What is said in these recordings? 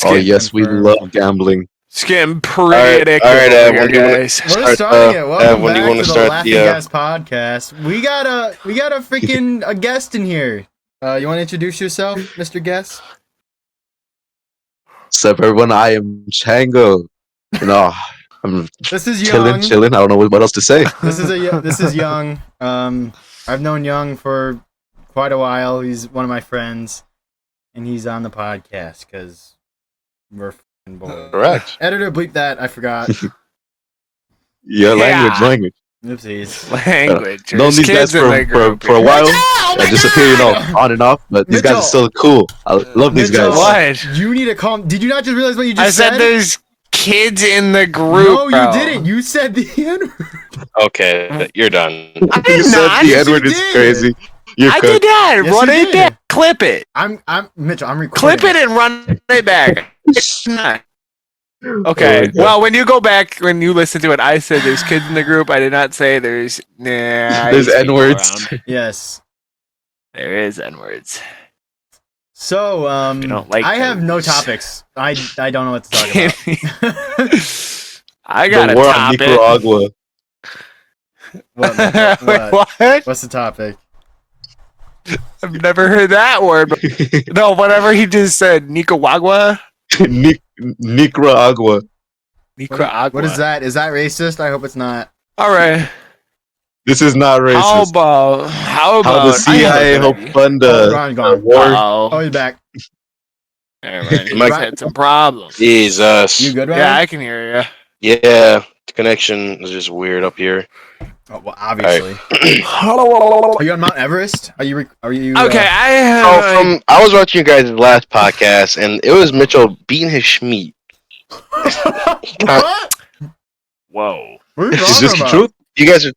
Oh yes, we love gambling. It's getting pretty addictive over here, guys. We're starting it. Welcome back to the Laughing Gas podcast. We got a freaking a guest in here. You want to introduce yourself, Mr. Guest? What's up, everyone? I am Chango. I'm this is chilling. I don't know what else to say. This is Young. I've known Young for quite a while. He's one of my friends, and he's on the podcast because we're f***ing bored. Correct. Editor, bleep that. I forgot. Language. Oopsies. Language. Known these guys for a while. I disappear, on and off. But these guys are still cool. I love these guys. What? You need to calm. Did you not just realize what you just said? I said there's kids in the group. No, you didn't. You said the N-word. Okay, you're done. I did You said not. the N-word is crazy. I did that. Yes, Run you it did. back. Clip it. I'm Mitchell. I'm Clip recording. it and run it back. Okay. Well, when you go back, when you listen to it, I said there's kids in the group. I did not say there's. There's N-words. Yes. There is N-words. So, I have no topics. I don't know what to talk about. I got the a war on topic. Nicaragua. What? What's the topic? I've never heard that word. No, whatever he just said. Nicaragua? Nicaragua. Nicaragua. What is that? Is that racist? I hope it's not. All right. This is not racist. How about the CIA helped fund the war? Oh, he's back. Never mind. Mike had some problems. Jesus. You good, Ryan? Yeah, I can hear you. Yeah, the connection is just weird up here. Oh, well, obviously. Right. Are you on Mount Everest? Are you? Okay, I was watching you guys' last podcast, and it was Mitchell beating his schmeat. What? Whoa. What are you Is this talking the about? truth? You guys were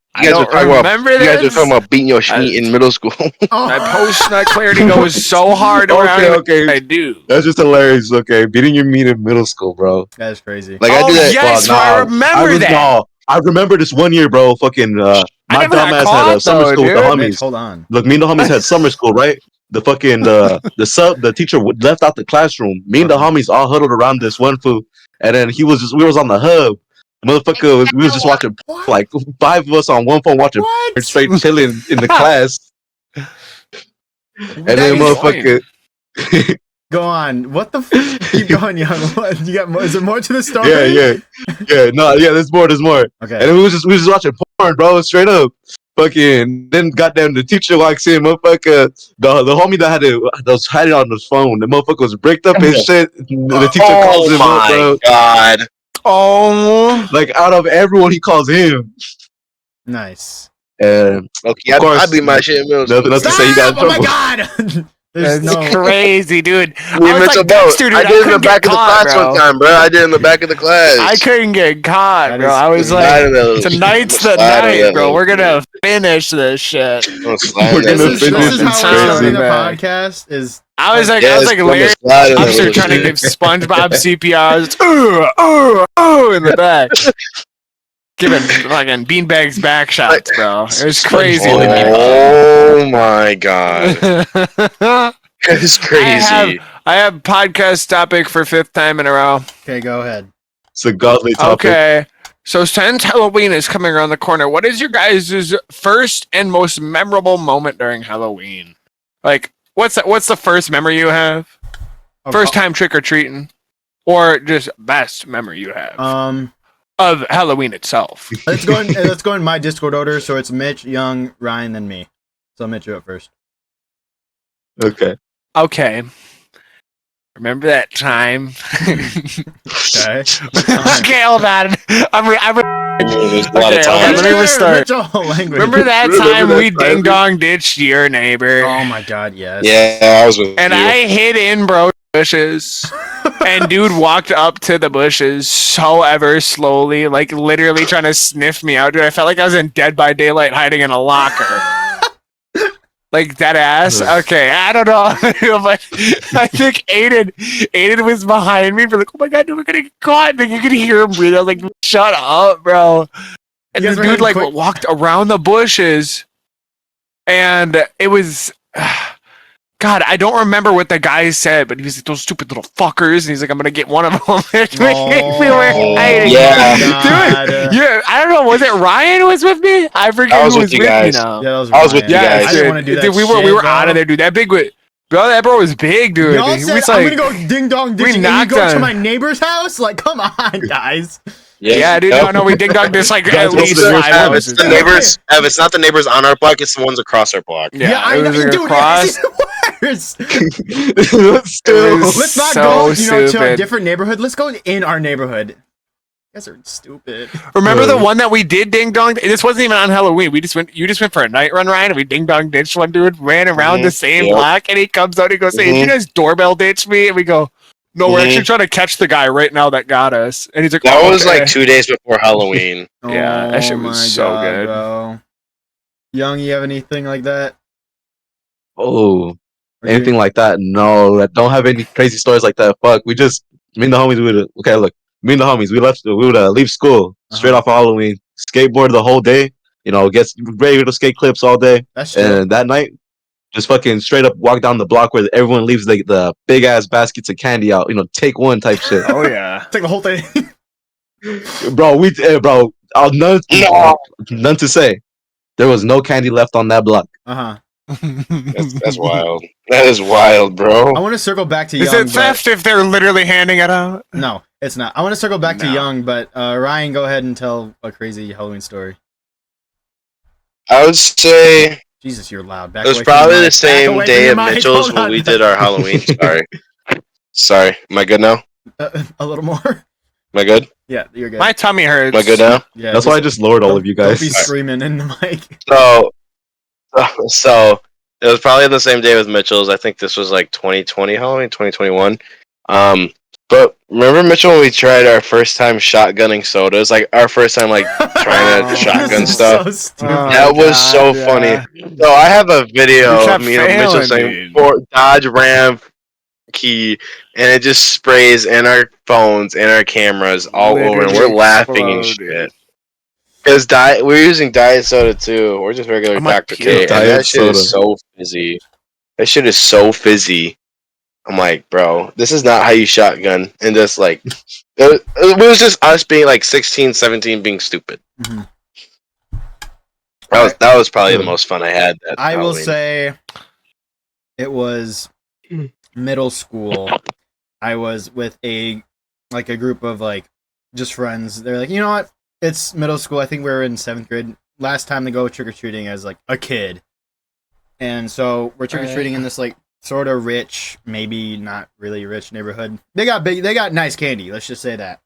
talking about beating your I- schmeat in middle school. My post-nut clarity goes so hard around Okay. I do. That's just hilarious. Okay, beating your meat in middle school, bro. That is crazy. Like I do that. yes, I remember that. No, I remember this one year, bro. Fucking, my never got dumbass caught, had a summer though, school with the dude. Mitch, homies. hold on. Look, me and the homies had summer school, right? The fucking the teacher left out the classroom. Me and the homies all huddled around this one fool, and then we was on the hub. Motherfucker, we was just watching like 5 of us on one phone watching straight chilling in the class. And then motherfucker. Go on. What the f? Keep going, Young. What? You got more? Is there more to the story? Yeah. No, yeah. There's more. Okay. And we was just watching porn, bro. Straight up. Fucking. Then goddamn, the teacher walks in, motherfucker. The homie that was hiding on his phone. The motherfucker was bricked up and shit. The teacher calls him up, bro. God. Oh. Like out of everyone, he calls him. Nice. And Okay, of course, I beat my shit in middle school. nothing else to say. You got in Oh my trouble. god! There's That's crazy, dude. We I was Mitchell like Boat. Dexter, dude. I did it in the couldn't back get of the caught, class bro. one time, bro. I did it in the back of the class. I couldn't get caught, That bro. is- I was Slide like, of those. tonight's the Slide of night, that bro. little We're gonna shit. finish this shit. I'm slide We're of that gonna little This is shit. how we're Crazy. starting the Man. podcast. Is I was like, Yes, Larry slide of that Lobster little trying to shit. give SpongeBob CPRs in the back. Giving fucking beanbags back shots, bro. It was crazy. Oh my god. It's crazy. I have podcast topic for 5th time in a row. okay. Go ahead. It's a godly topic. Okay. So since Halloween is coming around the corner, what is your guys' first and most memorable moment during Halloween? Like, what's the first memory you have? First time trick or treating, or just best memory you have of Halloween itself? Let's go in my Discord order. So it's Mitch, Young, Ryan, then me. So Mitch, you're up first. Okay. Okay. Remember that time? Okay. Okay, hold on. There's a lot of Okay, time. let me restart. Mitchell, language. Remember that Remember time that we time? ding dong ditched your neighbor? Oh my god, yes. Yeah, I was with And you. I hid in bro bushes. And dude walked up to the bushes so ever slowly, like literally trying to sniff me out. Dude, I felt like I was in Dead by Daylight hiding in a locker. Like that ass. Okay, I don't know. But I think Aiden was behind me. But like, oh my god, dude, we're gonna get caught. And then you could hear him breathe. I was like, shut up, bro. And You the guys were dude having like quick- walked around the bushes, and it was God, I don't remember what the guy said, but he was like, those stupid little fuckers. And he's like, I'm going to get one of them. We were hiding. Yeah. Dude, yeah, I don't know. Was it Ryan was with me? I forget I was who with was you with me guys. now. Yeah, that was I was with Ryan. you Yeah, guys. I didn't want to do that. dude, we were out of there, dude. That big, bro, that bro was big, dude. Y'all He said was I'm like, gonna go ding dong we ditching, and you knocked go to on- my neighbor's house. Like, come on, guys. yeah, dude, no, we ding dong this like Guys, at what's least the nearest 5 house? If it's houses. the neighbors, if it's not the neighbors on our block, it's the ones across our block. Yeah, I it know, was like dude. across. It's even worse. Still. It was- Let's not So go, to a stupid. different neighborhood. Let's go in our neighborhood. You guys are stupid. Remember the one that we did ding dong? This wasn't even on Halloween. We just went. You just went for a night run, Ryan, and we ding dong ditched one dude, ran around the same Yep. block, and he comes out. He goes, "Hey, did you guys doorbell ditch me?" And we go, "No, we're actually trying to catch the guy right now that got us." And he's like, That "Oh, was okay." like 2 days before Halloween. Yeah, that shit was my so good. bro. Young, you have anything like that? Oh, Or anything like that? No, I don't have any crazy stories like that. Fuck, we just me and the homies would okay. Look, me and the homies we would leave school straight off of Halloween, skateboard the whole day. You know, get regular skate clips all day, That's true. and that night just fucking straight up walk down the block where everyone leaves the big ass baskets of candy out. You know, take one type shit. Oh yeah. Take the whole thing. Bro, none, No. none to say. There was no candy left on that block. Uh-huh. That's wild. That is wild, bro. I want to circle back to Is Young. it theft if they're literally handing it out? But, no, it's not. I want to circle back to No. Young, but Ryan, go ahead and tell a crazy Halloween story. I would say Jesus, you're loud. Back it was away from probably your the mic. Back same away day from of your mic. Mitchell's Hold when on. we did our Halloween. Sorry. Am I good now? A little more. Am I good? Yeah, you're good. My tummy hurts. Am I good now? Yeah, That's why I just lowered all of you Don't guys. be screaming in the mic. So it was probably the same day with Mitchell's. I think this was like 2020 Halloween, 2021. But remember Mitchell when we tried our first time shotgunning sodas, like our first time like trying to Oh, shotgun This is stuff. So stupid. Oh, That was so God, funny. yeah. So I have a You video kept of me and Mitchell failing, saying dude. for Dodge Ram key, and it just sprays in our phones and our cameras all over, and we're Literally laughing and exploded. shit. Because we're using diet soda too, or just regular I'm like, Dr. pure K, and diet that shit is soda. so fizzy. That shit is so fizzy. I'm like, bro, this is not how you shotgun. And just like, it was just us being like 16, 17, being stupid. Mhm. That was probably the most fun I had. That I will Halloween. say it was middle school. I was with a group of just friends. They're like, you know what? It's middle school. I think we were in 7th grade. Last time to go trick or treating as like a kid. And so we're trick or treating in this sort of rich, maybe not really rich neighborhood. They got nice candy, let's just say that.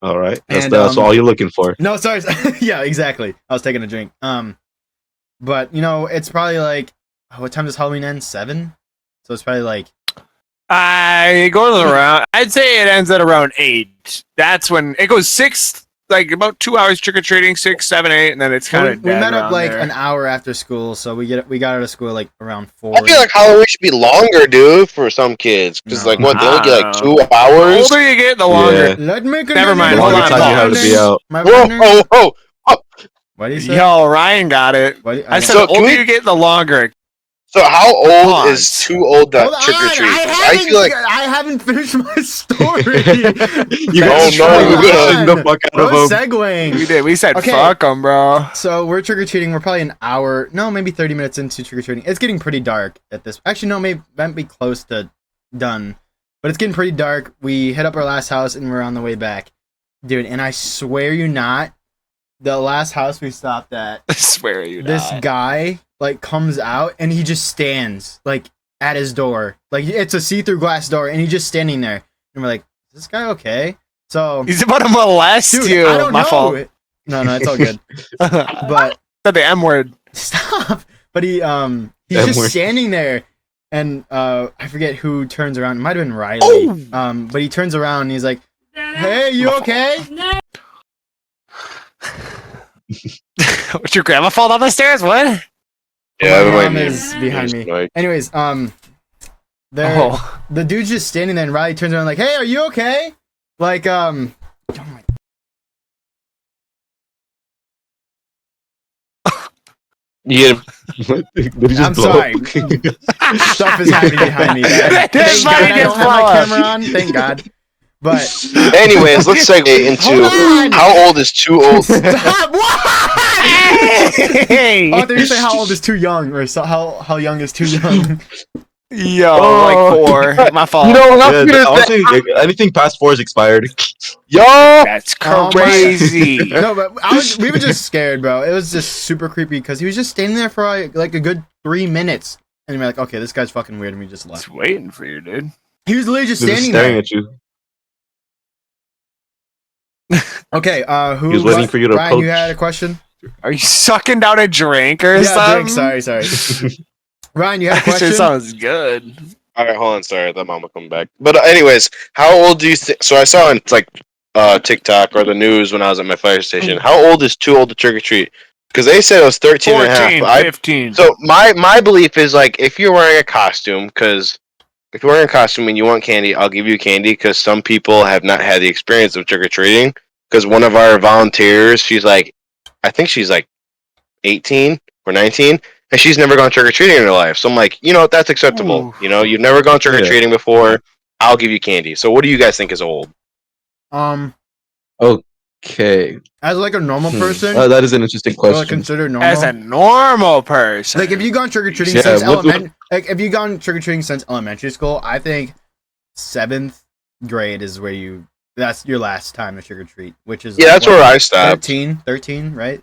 All right, that's And, that's all you're looking for. No, sorry. Yeah, exactly. I was taking a drink. But it's probably what time does Halloween end? 7? So it's probably I goes around. I'd say it ends at around 8. That's when it goes 6, like about 2 hours trick or treating, 6, 7, 8, and then it's kind of. we met up an hour after school, so we got out of school around 4. I feel like Halloween should be longer, dude, for some kids. Because No. they only get I 2 The hours. older you get, the longer. Yeah. Let me Never mind, The hold longer on, time you have to be out. My Whoa, partner? oh, What do you say? Yo, Ryan got it. What do you- I said So the can older we- you get, the longer. so how old Pause. is too old to Hold trick or on, treat? I I feel like I haven't finished my story. You guys guys are are trying the fuck out Bro, of them. segueing. We did. We said Okay. fuck them, bro. So we're trick or treating. We're probably an hour, no, maybe 30 minutes into trick or treating. It's getting pretty dark at this. Actually, no, maybe might be close to done, but it's getting pretty dark. We hit up our last house and we're on the way back, dude. And I swear you not, the last house we stopped at, I swear you this not. guy comes out and he just stands at his door, it's a see-through glass door, and he's just standing there. And we're like, is this guy okay? So, He's about to molest dude, you. I don't My know. fault. No, it's all good. But Said the M word. stop. But he's That just word. standing there, and I forget who turns around. It might have been Riley. Oh! But he turns around and he's like, "Hey, you okay?" What's your grandma fall down the stairs? What? yeah, My my mom name is behind me. Like, Anyways, the Oh. dude's just standing there, and Riley turns around like, "Hey, are you okay?" Oh my You get Did he just I'm blow sorry. up? Stuff is happening behind me. That Thank God might I get don't have my blown up. camera on. Thank God. But anyways, let's segue into Hold on! how old is too old. stop. What? Hey! Oh, I thought you say how old is too young, or how young is too young. Yo, Oh. like 4. My fault. You know, how Yeah, good is that? honestly, anything past 4 is expired. Yo, That's Oh my- crazy. No, but we were just scared, bro. It was just super creepy because he was just standing there for like a good 3 minutes, and we are like, okay, this guy's fucking weird, and we just left. Just waiting for you, dude. He was literally just He was just standing staring there. at you. Okay, who? He was waiting for you to Ryan, you approach. had a question? Are you sucking down a drink or Yeah, something? drink. Sorry. Ryan, you had a That shit question? sounds good. all right, hold on. Sorry, I thought Mom would come back. But anyways, how old do you think? So I saw on like TikTok or the news when I was at my fire station. How old is too old to trick or treat? Because they said it was 13 and a half. 14, but I 15. So my belief is like if you're wearing a costume, because if you're wearing a costume and you want candy, I'll give you candy because some people have not had the experience of trick or treating. Because one of our volunteers, I think she's like 18 or 19, and she's never gone trick or treating in her life. So I'm like, that's acceptable. Ooh. You've never gone trick or treating before. I'll give you candy. So what do you guys think is old? Okay. As like a normal person, That is an interesting or like question. considered normal. As a normal person. Like if you gone trick or treating Yeah, since what- if you gone trick or treating since elementary school, I think 7th grade is where that's your last time to trick or treat, which is Yeah, like, that's where I stopped. 13, right?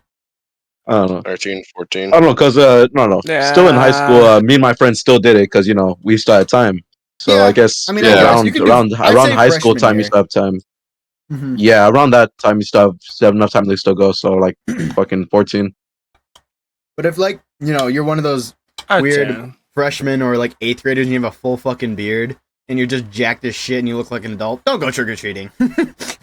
I don't know. 13, 14. I don't know, cause no. Still in high school, me and my friends still did it, because we still had time. So Yeah, I guess I mean, I guess around you could do- around I'd around say high school freshman time, you year. still have time. Mhm. Yeah, around that time, you still have enough time to still go. So like fucking 14. But if like you're one of those I'd weird say. freshmen or like 8th graders and you have a full fucking beard and you're just jacked as shit and you look like an adult, don't go trick or treating.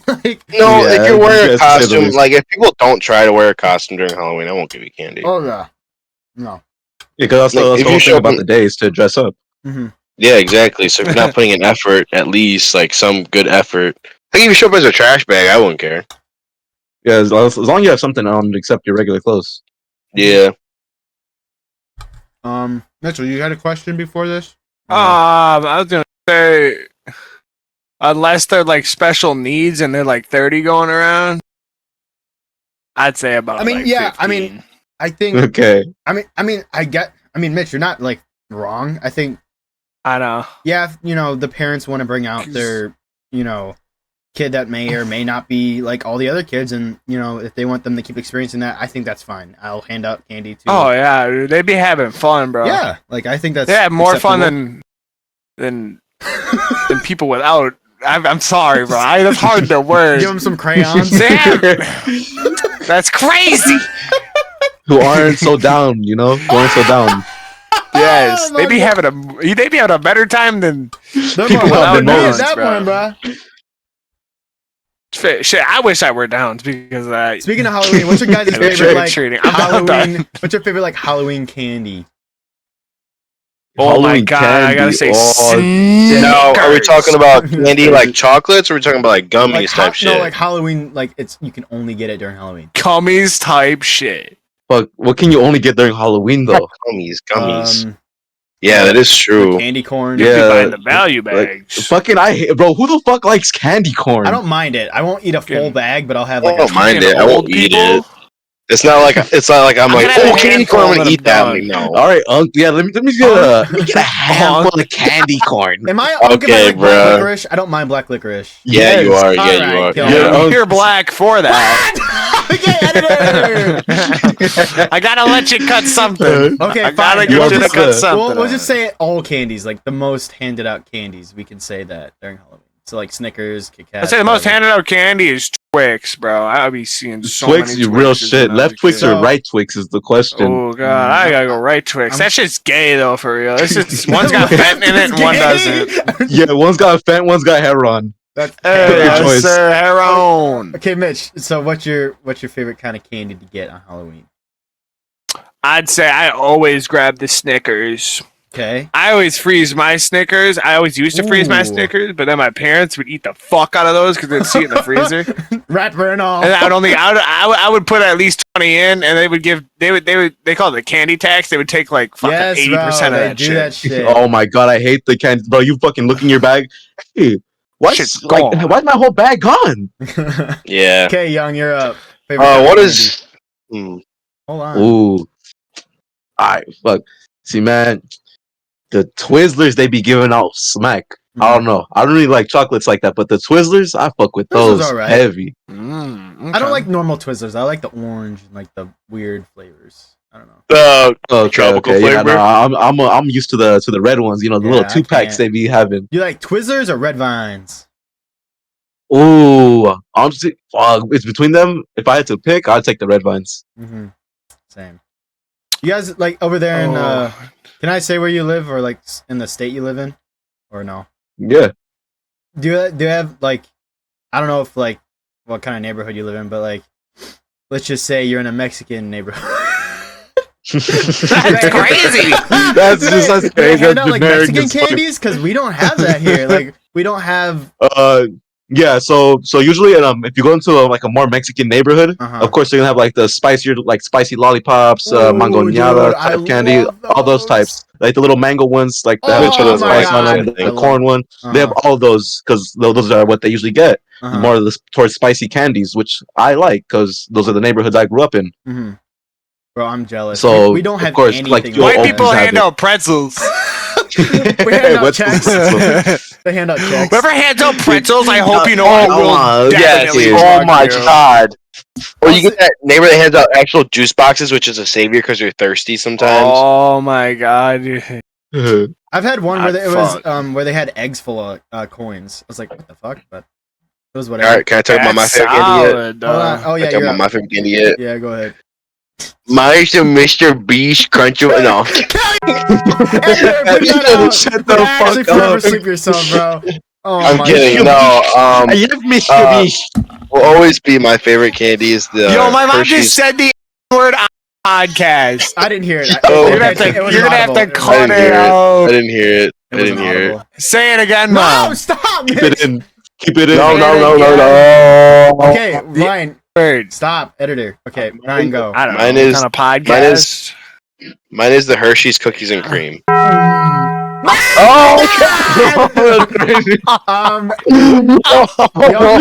Like, No, if Yeah, you're wearing a yes, to say the costume, least. like if people don't try to wear a costume during Halloween, I won't give you candy. oh yeah, no. Yeah, because that's Like, the if whole you thing show about up- the day is to dress up. Mm-hmm. Yeah, exactly. So if you're not putting in effort, at least like some good effort. Like if you show up as a trash bag, I wouldn't care. Yeah, as long as you have something on except your regular clothes. Yeah. Mitchell, you had a question before this? I was gonna say, unless they're like special needs and they're like 30 going around, I'd say about. I mean, like, yeah, 15. I mean, I think. Okay. I mean, Mitch, you're not like wrong. I think, I know. yeah, if, the parents want to bring out their, kid that may or may not be like all the other kids, and if they want them to keep experiencing that, I think that's fine. I'll hand out candy to. Oh yeah, dude, they'd be having fun, bro. yeah, like I think that's They have more fun acceptable. than people without. I'm sorry, bro. That's hard to word. Give them some crayons. Damn. That's crazy. Who aren't so down, Who aren't so down. Yes, Oh, they'd be my having a better time than Them People are- have been Yeah, most, that bro. one, bro. shit. I wish I were down because of that. Speaking of Halloween, what's your guys' And favorite like trick-or-treating. I'm Halloween? What's your favorite like Halloween candy? Oh my Halloween god, I gotta say, candy. Oh, No, are we Snickers. talking about candy like chocolates, or are we talking about like gummies Like type shit? no, like Halloween, like you can only get it during Halloween. Gummies type shit? Fuck, what can you only get during Halloween though? Gummies. Yeah, that is the true. candy corn. You'd be Yeah, buying the value like, bags. Fucking bro, who the fuck likes candy corn? I don't mind it. I won't eat a full Fucking- bag, but I'll have I like don't mind it. I Old won't eat people? it. It's not like I'm I'm like, gonna have oh, a candy handful corn, I'm and gonna I'm eat that. I'm done. like, no. All right, yeah, let me get a handful of candy corn. Am I Okay, okay, like black bruh. licorice? I don't mind black licorice. Yeah, you Yes. are. Yeah, All you right, are. kill Yeah. me. You're black for that. Okay, editor. I gotta let you cut something. Okay, I gotta fine. get We'll you to just, cut something. We'll just out. say all candies, like the most handed out candies. We can say that during Halloween. So like Snickers, Kit Kat. I'd say the most whatever. handed out candy is Twix, bro. I'll be seeing so Twix, many you real Twixes shit. when I was Left a Twix kid. or right Twix is the question. Oh god, I gotta go right Twix. That shit's gay though, for real. This is one's got fentanyl in it and one doesn't. Yeah, one's got Fent, one's got Heron. That's Pick your choice. Sir Heron. Okay, Mitch. So what's your favorite kind of candy to get on Halloween? I'd say I always grab the Snickers. Okay. I always freeze my Snickers. I always used to freeze my Ooh. Snickers, but then my parents would eat the fuck out of those because they'd see it in the freezer. Rapper and all. And I would put at least 20 in, and they call it the candy tax. They would take like fucking yes, 80% bro, of they that do shit. that shit. Oh my god, I hate the candy, bro. You fucking look in your bag. Hey, Shit's gone. why's my whole bag gone? Yeah. Okay, Young, you're up. Favorite kind What of is? candy? Hold on. Ooh, alright, fuck. See, man, the Twizzlers they be giving out smack. I don't know. I don't really like chocolates like that, but the Twizzlers, I fuck with Twizzlers those alright. heavy. I don't like normal Twizzlers. I like the orange and like the weird flavors. I don't know. Tropical Yeah, flavor? no, I'm used to the red ones. You know, the Yeah, little I 2-packs can't. they be having. You like Twizzlers or Red Vines? Ooh, honestly, it's between them. If I had to pick, I'd take the red vines. Mm-hmm. Same. You guys like over there in? Oh. Can I say where you live or like in the state you live in, or no? Yeah. Do you have like? I don't know if like what kind of neighborhood you live in, but like, let's just say you're in a Mexican neighborhood. That's crazy. That's Do that's they crazy. hand That's out like generic Mexican as fuck. candies because we don't have that here. Like we don't have. Yeah. So usually, if you go into like a more Mexican neighborhood, Uh-huh. of course they're gonna have like the spicier, like spicy lollipops, Ooh, mangoñada dude, type I of candy, love all those those. types, like the little mango ones, like that Oh have the my spice on them, God. the I corn one. They have all those because those are what they usually get. Uh-huh. More of the towards spicy candies, which I like because those are the neighborhoods I grew up in. Mm-hmm. Bro, I'm jealous. So, we don't of have course, anything. like, like you'll White always people have hand it. out pretzels. We hand out What's checks. the- They hand out checks. Whoever hands out pretzels, I hope you know Oh, I will Yes. definitely Oh fuck my you. god. Or you Also- get that neighbor that hands out actual juice boxes, which is a savior because you're thirsty sometimes. Oh my god. I've had one where Ah, it was fuck. where they had eggs full of coins. I was like, what the fuck? But it was whatever. All right, can I talk about my That's favorite candy yet? solid, Hold on. dog. Oh yeah, Talk you're about up. my favorite candy yet? Yeah, go ahead. Mine's the Mr. Beast Crunch. No. Shut You the actually fuck forever up. sleep yourself, bro. Oh I'm my kidding. God. No. I love Mr. Beast. Will always be my favorite candy is the Yo, my mom Hershey's. just said the word on the podcast. I didn't hear it. Oh. You're gonna have to, It was you're gonna have to inaudible. cut I it out. didn't hear it. It I was didn't hear it. inaudible. Say it again, No, mom. stop, Keep Mitch. it in. Keep it in. No. Okay, Ryan, Word. stop, editor. Okay, Ryan, go. I don't Mine know. is- What kind of mine podcast? is- Mine is the Hershey's cookies and cream. Oh, that's crazy. Yo,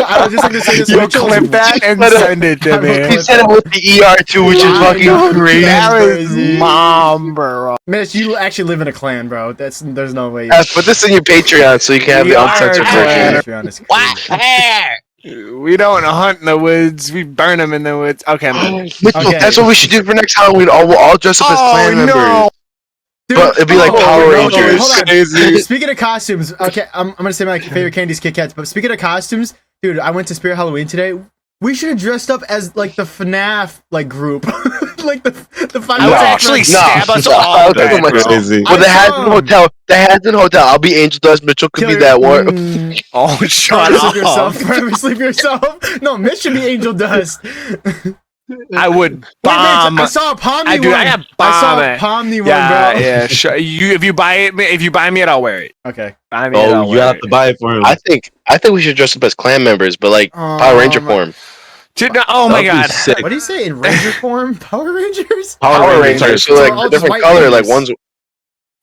I was just gonna say this. You Mitchell- clip that and But, send it to I will me. clip said it with the ER too, which is I fucking know. crazy. That's That crazy. was mom, bro. Mitch, you actually live in a clan, bro. There's no way. Put this in your Patreon so you can have We the are uncensored a clan. version. Patreon is crazy. We don't hunt in the woods. We burn them in the woods. Okay. Mitchell, Okay. that's what we should do for next Halloween. We'll all dress up as clan members. Dude, But it'd be like Power Rangers. Hold on. Speaking of costumes, okay, I'm gonna say my favorite candy's Kit Kats. But speaking of costumes, dude, I went to Spirit Halloween today. We should have dressed up as like the FNAF like group, like the five. I would No, actually no, stab us no, all. that's dead, what bro. crazy. Well, the I Haddon saw 'em. Hotel. The Haddon Hotel. I'll be Angel Dust. Mitchell could be that one. Oh, shut Forever sleep yourself. up. Forever sleep yourself. No, Mitch should be Angel Dust. I would Wait, Mitch, bomb. I saw a Pomni I one. do. I got I saw bomb a it. Pomni one, Yeah, bro. yeah. Sure. If you buy me it, I'll wear it. Okay. Buy me it, Oh, I'll you wear have it. to buy it for him. I think we should dress up as clan members, but like Power Ranger my- form. Dude, no, oh my That'd be god. sick. What do you say in Ranger form? Power Rangers? Power Rangers. So So like all the just different white color. Like Rangers.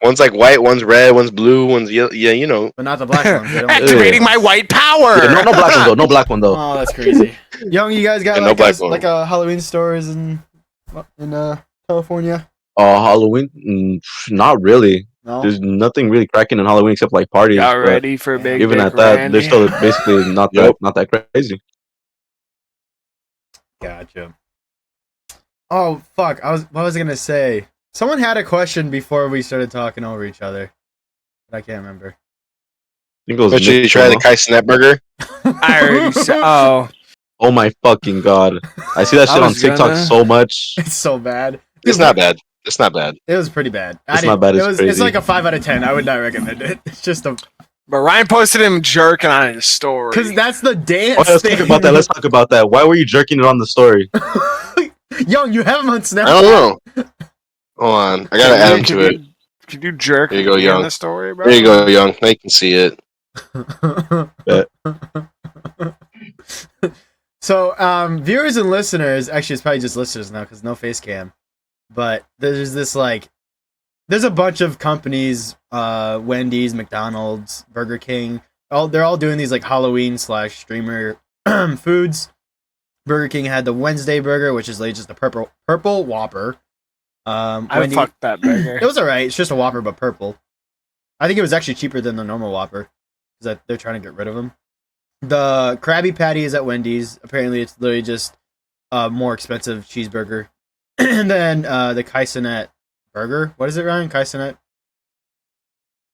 one's like white, one's red, one's blue, one's yellow. Yeah, you know. But not the black ones. They don't- Activating my white power. Yeah, no black one though. No black one though. Oh, that's crazy. Young, you guys got Yeah, no like, black one. like a Halloween stores in California? Halloween? Not really. No. There's nothing really cracking in Halloween except like parties. Y'all but ready for big even Dick at that, Randy? they're still basically not that Yep. not that crazy. Gotcha. Oh fuck! What was I gonna say? Someone had a question before we started talking over each other, but I can't remember. I think it was Mitchell, you Nick try the Cole. Kai Snap Burger? I already said. Oh, Oh my fucking god! I see that I shit on was TikTok gonna- so much. It's so bad. It's not bad. It's not bad. It was pretty bad. It's not bad, it's It's crazy. like a 5 out of 10. I would not recommend it. It's just a but Ryan posted him jerking on his story. because that's the dance. Oh, let's thing. talk about that. Let's talk about that. Why were you jerking it on the story? Young, you have him on Snapchat. I don't know. Hold on. I gotta add him to it. Could you jerk There you go, me in Young. the story, bro? There you go, Young. Now you can see it. So, viewers and listeners, actually, it's probably just listeners now because no face cam. But there's this there's a bunch of companies, Wendy's, McDonald's, Burger King. They're all doing these like Halloween / streamer foods. Burger King had the Wednesday burger, which is like just a purple Whopper. I fucked that burger. It was alright. It's just a Whopper, but purple. I think it was actually cheaper than the normal Whopper because they're trying to get rid of them. The Krabby Patty is at Wendy's. Apparently, it's literally just a more expensive cheeseburger. And then the Kaisenet burger. What is it, Ryan? Kaisenet?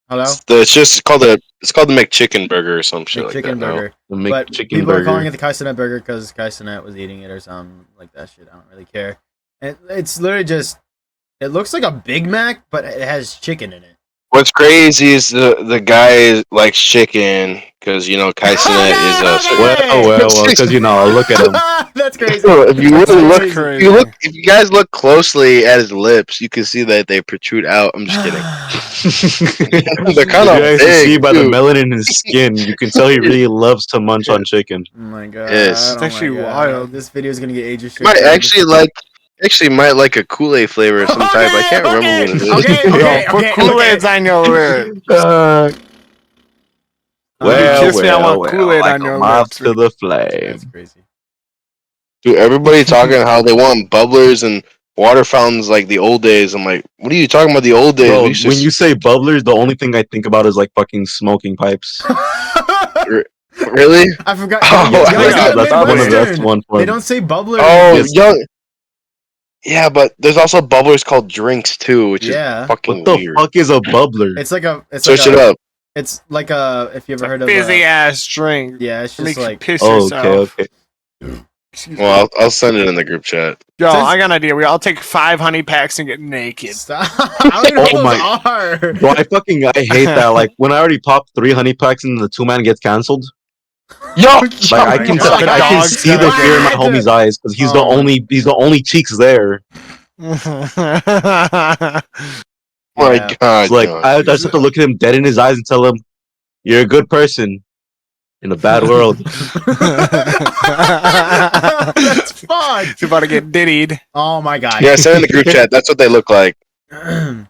Hello? It's just called the McChicken burger or some shit like that. Chicken burger. The But McChicken people are calling burger. it the Kaisenet burger because Kaisenet was eating it or something like that shit. I don't really care. And it's literally just... It looks like a Big Mac, but it has chicken in it. What's crazy is the guy likes chicken because Kaisenet is a. Well, because look at him. That's crazy. If you really look, crazy. if you guys look closely at his lips, you can see that they protrude out. I'm just kidding. They're kind of You guys can big. see by the dude. melanin in his skin. You can tell he really loves to munch on chicken. Oh my god. Yes. Oh It's actually my God. wild. This video is gonna get age restricted. Might might like a Kool-Aid flavor of some type. I can't remember what it is. Okay. Put Kool-Aid's on your lip. kiss me, I want Kool-Aid like on your a moth lips. to the flame. That's crazy. Dude, everybody talking how they want bubblers and water fountains like the old days. I'm like, what are you talking about the old days? Bro, We used to when you say bubblers, the only thing I think about is like fucking smoking pipes. really? I forgot. Oh, Yo, I yo, forgot. yo, That's one of Midwestern. that's one for They don't say bubbler. Oh, Yes. young. Yeah, but there's also bubblers called drinks too, which Yeah. is fucking What the weird. fuck is a bubbler? It's like a. It's Switch like it a, up. It's like a. If you ever heard of. Fizzy ass drink. Yeah, it's just Makes you like. piss Oh, yourself. okay. Excuse me. Well, I'll send it in the group chat. Yo, Since- I got an idea. We all take 5 honey packs and get naked. Stop. I don't even know Oh what those are. Bro, I hate that. Like when I already popped 3 honey packs and the 2-man gets canceled. Yo, Like I can, God. I can Dog see the fear in my food. homie's eyes because he's Oh. he's the only cheeks there. my Yeah. God, It's like John. I just have to look at him dead in his eyes and tell him, "You're a good person in a bad world." That's fun. He's about to get diddied. Oh my god. Yeah, send it in the group chat. That's what they look like. I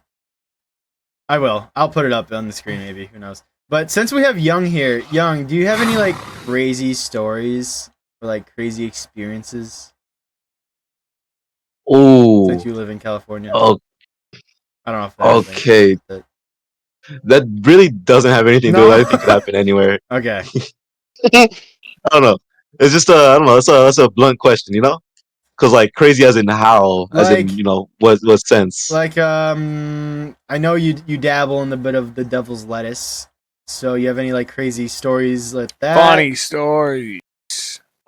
will. I'll put it up on the screen maybe. Who knows? But since we have Young here, Young, do you have any like crazy stories or like crazy experiences Oh, since you live in California? oh, I don't know if that's okay. but- That really doesn't have anything to do No. with anything could happen anywhere. Okay. I don't know. It's just I don't know. That's a blunt question, you know? Because like crazy as in how, as in Like- what sense? Like I know you dabble in the bit of the devil's lettuce. So you have any like crazy stories like that? Funny story.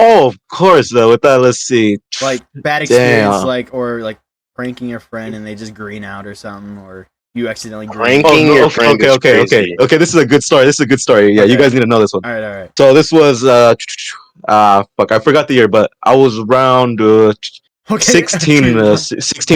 Oh, of course. Though with that, let's see. Like bad experience, Damn. like or like pranking your friend and they just green out or something, or you accidentally green. Pranking Oh, no, your okay, friend okay, is okay, crazy. okay. This is a good story. Yeah, you Okay. guys need to know this one. All right. So this was fuck, I forgot the year, but I was around Okay. 16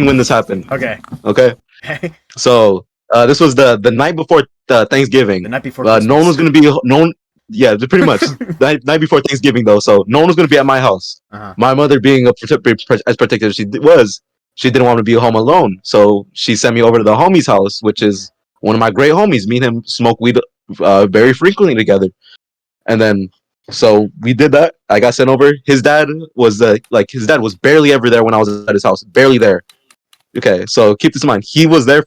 when this happened. Okay. Okay, Okay. so this was the night before Thanksgiving. The night before. No one was Christmas. gonna be yeah, pretty much night before Thanksgiving though. So no one was gonna be at my house. Uh-huh. My mother, being as protective as she was, she didn't want to be home alone. So she sent me over to the homie's house, which is one of my great homies. Me and him smoke weed very frequently together. And then so we did that. I got sent over. His dad was barely ever there when I was at his house. Barely there. Okay, so keep this in mind. He was there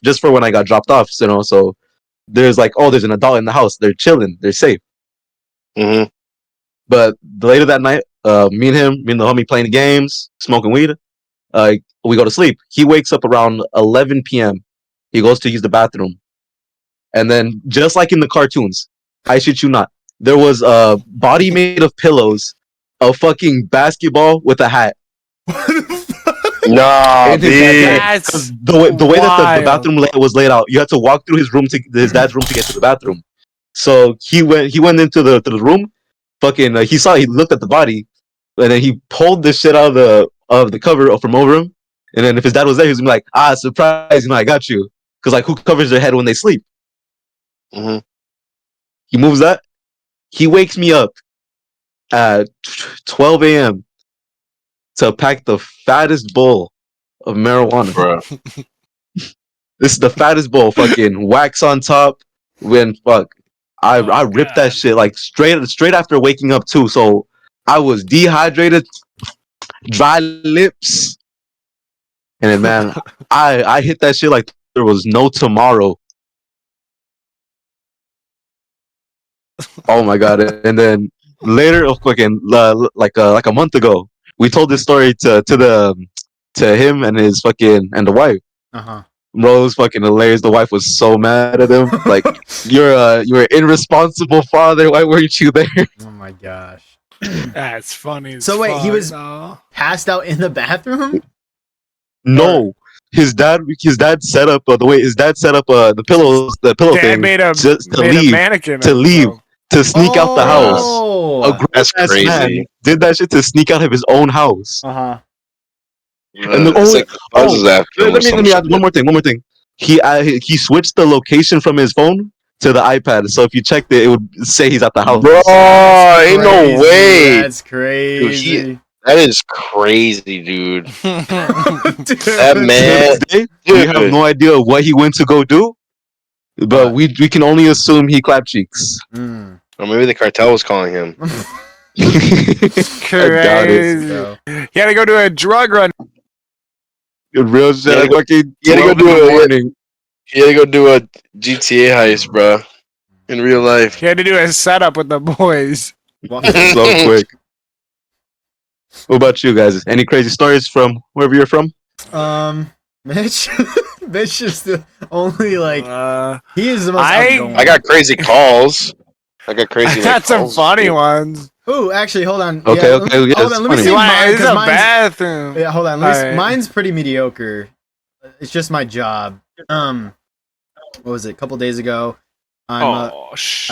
just for when I got dropped off, you know. So there's there's an adult in the house. They're chilling. They're safe. Mm-hmm. But later that night, me and the homie playing games, smoking weed. We go to sleep. He wakes up around 11 p.m. He goes to use the bathroom, and then just like in the cartoons, I shit you not, there was a body made of pillows, a fucking basketball with a hat. Nah, And his dude. dad- That's The way that the wild. bathroom was laid out, you had to walk through his dad's room to get to the bathroom. So he went into the room, fucking he looked at the body, and then he pulled the shit out of the cover from over him. And then if his dad was there, he was gonna be like, surprise, I got you. because like who covers their head when they sleep? Mhm. He moves that. He wakes me up at 12 a.m. to pack the fattest bowl of marijuana. Bro. This is the fattest bowl. Fucking wax on top. When fuck, I ripped that shit like straight after waking up too. So I was dehydrated, dry lips, and then man, I hit that shit like there was no tomorrow. Oh my god! And then later, fucking like a month ago, we told this story to him and his fucking and the wife. Uh-huh. Bro, it was fucking hilarious. The wife was so mad at him. Like, you're an irresponsible father. Why weren't you there? Oh my gosh. That's funny. So wait, he was though. passed out in the bathroom? No, his dad set up the way his dad set up the pillow Dad thing made a just to made a leave mannequin to of leave. himself. to sneak out the house. A Oh. That's grown-ass crazy. man did that shit to sneak out of his own house. Uh-huh. And then, It's like the buzzes after him or let some me add shit. one more thing. He switched the location from his phone to the iPad. So if you checked it, it would say he's at the house. Bro, ain't no Crazy. way. That's crazy. That is crazy, dude. Dude. That To man, this day, we have dude. no idea what he went to go do, but we can only assume he clapped cheeks. Mm. Or maybe the cartel was calling him. I doubt it. Crazy. So, You gotta go do a drug run. Real shit. Yeah, Like fucking you gotta go 12 in the do it. morning. He had to go do a GTA heist, bro. In real life. You had to do a setup with the boys. So quick. What about you guys? Any crazy stories from wherever you're from? Mitch, Mitch is the only he is the most I- outgoing. I got crazy calls. I got crazy. I got some calls. funny ones. Ooh, actually, hold on. Okay, yeah, okay, yeah, hold it's on. Let me funny. see Why? mine. It's 'Cause a mine's, bathroom. yeah, hold on. Let me see. Alright. Mine's pretty mediocre. It's just my job. What was it? A couple days ago, I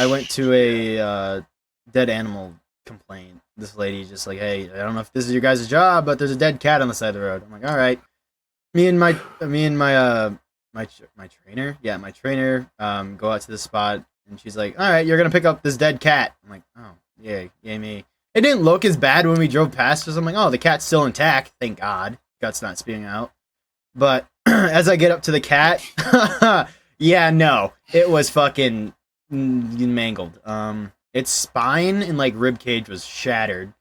went to a dead animal complaint. This lady just like, hey, I don't know if this is your guys' job, but there's a dead cat on the side of the road. I'm like, all right. Me and my trainer, my trainer, go out to the spot, and she's like, all right, you're gonna pick up this dead cat. I'm like, oh, yay me. It didn't look as bad when we drove past us. I'm like, oh, the cat's still intact, thank God. Gut's not spewing out. But as I get up to the cat, yeah, no, it was fucking mangled. Its spine and like rib cage was shattered.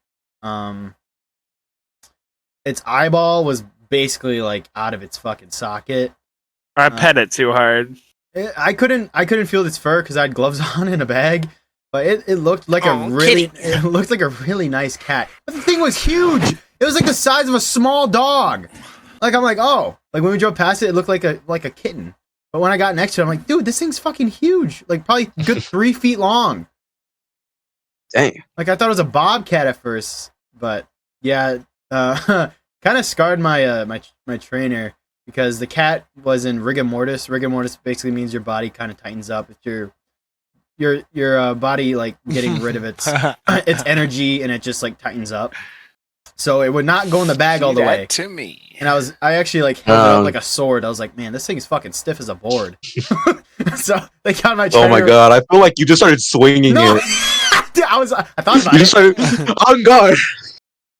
Its eyeball was basically like out of its fucking socket. I pet it too hard. I couldn't feel its fur because I had gloves on in a bag, but it looked like it looked like a really nice cat. But the thing was huge. It was like the size of a small dog. Like I'm like, oh, like when we drove past it, it looked like a kitten. But when I got next to it, I'm like, dude, this thing's fucking huge. Like probably good 3 feet long. Dang. Like I thought it was a bobcat at first, but yeah, kind of scarred my my trainer because the cat was in rigor mortis. Rigor mortis basically means your body kind of tightens up. It's your body like getting rid of its its energy, and it just like tightens up. So it would not go in the bag all the way. To me. And I actually like held it up like a sword. I was like, man, this thing is fucking stiff as a board. So they got my trainer. Oh my god, I feel like you just started swinging No, it. I thought about You it. just started on guard.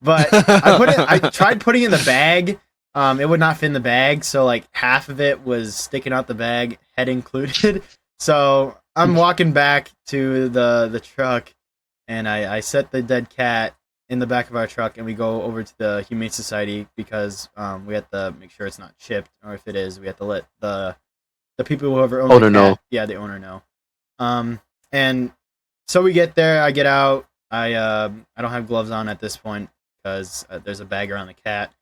But I tried putting it in the bag. It would not fit in the bag, so like half of it was sticking out the bag, head included. So I'm walking back to the truck, and I set the dead cat in the back of our truck, and we go over to the Humane Society because we have to make sure it's not chipped, or if it is, we have to let the people who ever own the Owner cat, know. yeah, the owner know. And so we get there, I get out, I don't have gloves on at this point because there's a bag around the cat.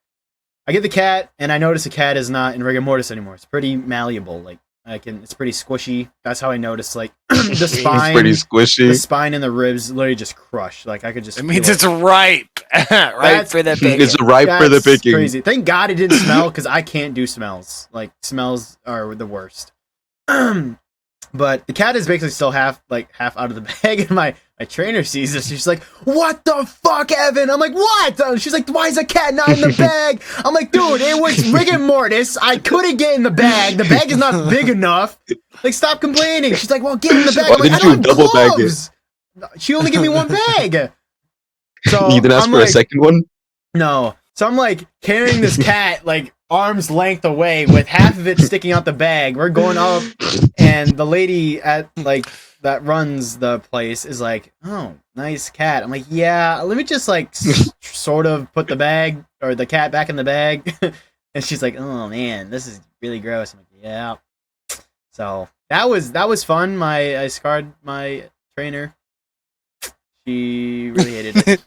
I get the cat, and I notice the cat is not in rigor mortis anymore. It's pretty malleable, like it's pretty squishy. That's how I noticed, like the spine, It's pretty squishy. the spine and the ribs literally just crushed. Like I could just. It means feel it's ripe. Ripe That's- for the picking. It's ripe for the That's picking. Crazy. Thank God it didn't smell because I can't do smells. Like smells are the worst. But the cat is basically still half out of the bag, and my trainer sees this. She's like, "What the fuck, Evan?" I'm like, "What?" She's like, "Why is the cat not in the bag?" I'm like, "Dude, it was rigor mortis. I couldn't get in the bag. The bag is not big enough. Like, stop complaining." She's like, "Well, get in the bag." Why I'm like, "I didn't you don't have double bag it? gloves." She only gave me one bag. So You didn't ask I'm for like, a second one? no. So I'm like carrying this cat like arm's length away with half of it sticking out the bag. We're going up, and the lady at like that runs the place is like, "Oh, nice cat." I'm like, "Yeah, let me just like sort of put the bag or the cat back in the bag." And she's like, "Oh man, this is really gross." I'm like, "Yeah." So that was fun. I scarred my trainer. She really hated it.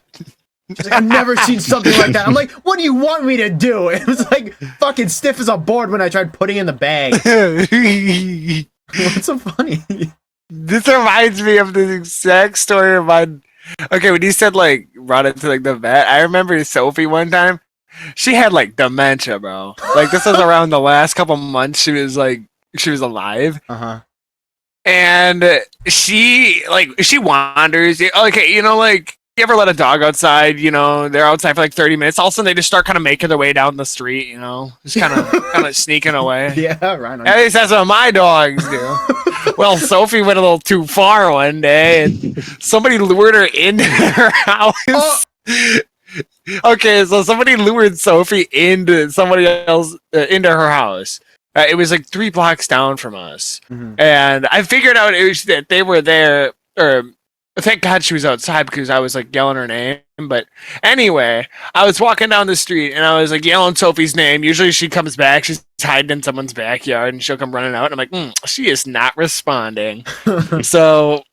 She's like, "I've never seen something like that." I'm like, "What do you want me to do?" It was like fucking stiff as a board when I tried putting in the bag. What's so funny? This reminds me of the exact story of mine. Okay, when you said like brought it to like the vet, I remember Sophie one time. She had like dementia, bro. Like this was around the last couple months she was alive. Uh-huh. And she wanders. Okay, you know, like you ever let a dog outside, you know, they're outside for like 30 minutes, all of a sudden they just start kind of making their way down the street, you know, just kind of sneaking away. Yeah, right on. At least that's what my dogs do. Well, Sophie went a little too far one day, and somebody lured her into her house. Oh. Okay, so somebody lured Sophie into somebody else into her house. It was like 3 blocks down from us, and I figured out it was that they were there. Or thank God she was outside because I was like yelling her name. But anyway, I was walking down the street and I was like yelling Sophie's name. Usually she comes back, she's hiding in someone's backyard, and she'll come running out. And I'm like, she is not responding. So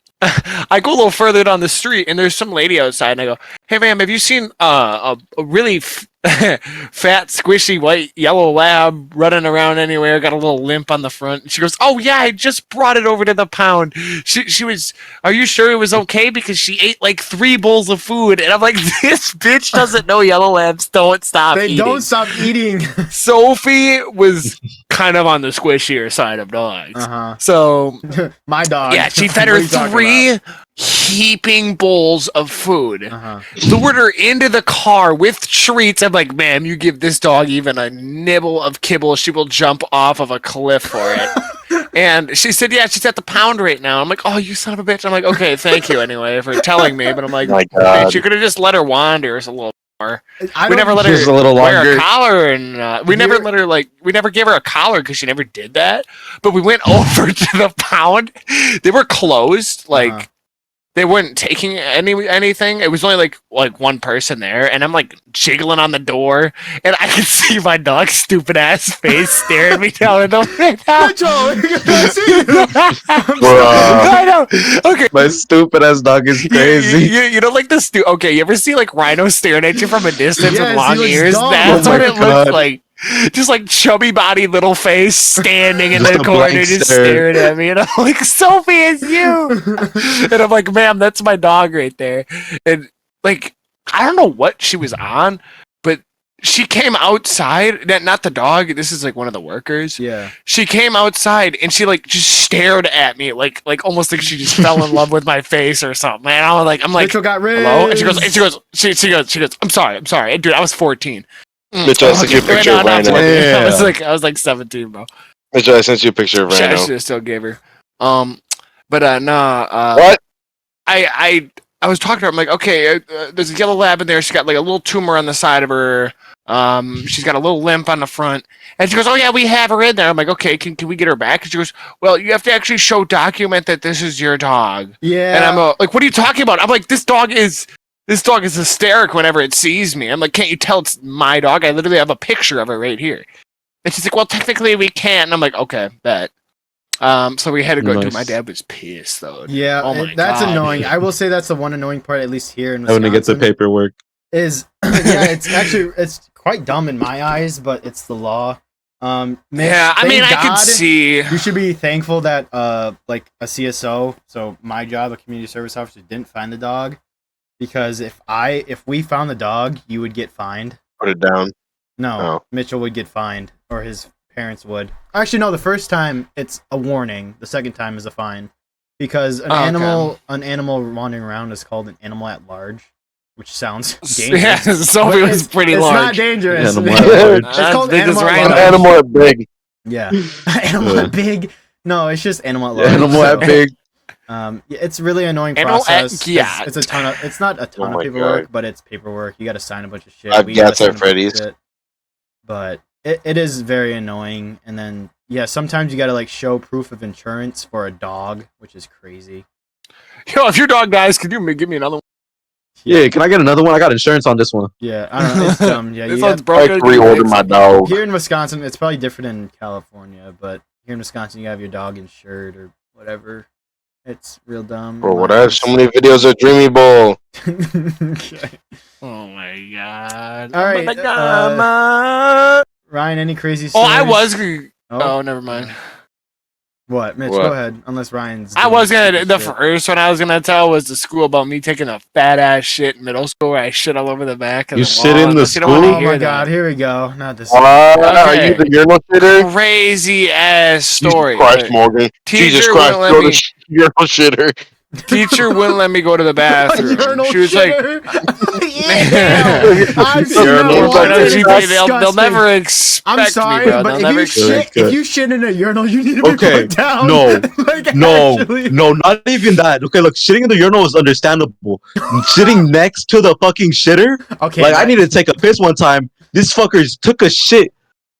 I go a little further down the street, and there's some lady outside, and I go, "Hey, ma'am, have you seen a really fat, squishy, white, yellow lab running around anywhere? Got a little limp on the front." And she goes, "Oh yeah, I just brought it over to the pound. She was. Are you sure it was okay? Because she ate like 3 bowls of food." And I'm like, "This bitch doesn't know yellow labs don't stop They eating." don't stop eating. Sophie was kind of on the squishier side of dogs. Uh-huh. So My dog. yeah, she fed What her are you talking 3 heaping bowls of food. about? Lured her into the car with treats. I'm like, "Ma'am, you give this dog even a nibble of kibble, she will jump off of a cliff for it." And she said, "Yeah, she's at the pound right now." I'm like, "Oh, you son of a bitch." I'm like, "Okay, thank you anyway for telling me." But I'm like, My "Bitch, God. you could have just let her wander a little more." I We don't- never let Just her a little wear longer. a collar, and we never You're- let her we never gave her a collar because she never did that. But we went over to the pound. They were closed, like. Uh-huh. They weren't taking anything. It was only like one person there, and I'm like jiggling on the door, and I can see my dog's stupid ass face staring me down the window. Mitchell, you guys see you? I know. Okay. My stupid ass dog is crazy. You know, like okay, you ever see like rhinos staring at you from a distance Yes, with he long looks ears? dumb. That's Oh what my it God. looks like. Just like chubby body little face standing in Just the a corner, blank just stare. staring at me, and I'm like, "Sophie, it's you." And I'm like, "Ma'am, that's my dog right there." And like, I don't know what she was on, but she came outside. Not the dog. This is like one of the workers. Yeah. She came outside and she like just stared at me like almost like she just fell in love with my face or something. And I'm like, Mitchell got rid. "Hello?" And she goes, "I'm sorry. Dude, I was 14. Mitchell, I sent you a picture of not Rhino. 14. Yeah. I was like 17, bro. Mitchell, I sent you a picture of Shit, I Rhino. should have still gave her. But nah. What? I was talking to her. I'm like, "Okay, there's a yellow lab in there. She's got like a little tumor on the side of her. She's got a little limp on the front." And she goes, "Oh yeah, we have her in there." I'm like, "Okay, can we get her back?" And she goes, "Well, you have to actually document that this is your dog." Yeah. And I'm like, "What are you talking about?" I'm like, This dog is hysterical whenever it sees me." I'm like, "Can't you tell it's my dog? I literally have a picture of her right here." And she's like, "Well, technically we can't." And I'm like, "Okay, bet." So we had to go do. Nice. My dad was pissed though. Yeah, Oh my that's God. annoying. I will say that's the one annoying part, at least here in Having Wisconsin. to get the paperwork. Is yeah, it's quite dumb in my eyes, but it's the law. Mitch, Yeah, I thank mean, I God, could see. You should be thankful that like a CSO, so my job, a community service officer, didn't find the dog, because if we found the dog, you would get fined. Put it down. No, Oh. Mitchell would get fined, or his parents would. Actually, no. The first time it's a warning. The second time is a fine, because an animal wandering around is called an animal at large, which sounds dangerous. Yeah, Sophie But was pretty it's large. not dangerous. Animal at large. It's called Big as animal at Rhino. large. Animal are big. Yeah, animal at big. No, it's just animal at large. Animal at so, big. yeah, it's a really annoying Animal at process. Giat. It's a ton of. It's not a ton Oh of my paperwork, God. but it's paperwork. You got to sign a bunch of shit. I've We gotta got sign at a bunch of Freddy's. shit. But it is very annoying. And then yeah, sometimes you got to like show proof of insurance for a dog, which is crazy. Yo, if your dog dies, could you give me another one? Yeah, can I get another one? I got insurance on this one. Yeah, I don't know. It's dumb. Yeah, This you one's have, I broken. have to reorder my dog. here in Wisconsin, it's probably different in California, but here in Wisconsin, you have your dog insured or whatever. It's real dumb. Bro, what I have so many videos of Dreamy Bowl. Okay. Oh my god. All right, Oh, Ryan, any crazy stories? I was. Oh, Oh, never mind. what? Mitch, What? go ahead. Unless Ryan's. I doing was gonna. stupid The shit. first one I was gonna tell was the school about me taking a fat ass shit in middle school where I shit all over the back of You the shit wall, in the unless you don't wanna school? Oh hear my that. god, here we go. Not this. Are Okay. you the urinal shitter? Crazy ass story. Jesus Christ, but Morgan. Jesus teacher Christ, wouldn't let you're me- the urinal shitter. Teacher wouldn't let me go to the bathroom. Urinal She was like, shitter. Yeah, I've seen Urinal that "Why one. don't It's you think they'll disgusting. never expect I'm sorry, me, bro. but They'll if never you expect." shit, if you shit in a urinal, you need to be Okay, put down. no, like, No, actually. no, not even that. Okay, look, shitting in the urinal is understandable. Sitting next to the fucking shitter, Okay, like I that- needed to take a piss one time. This fuckers took a shit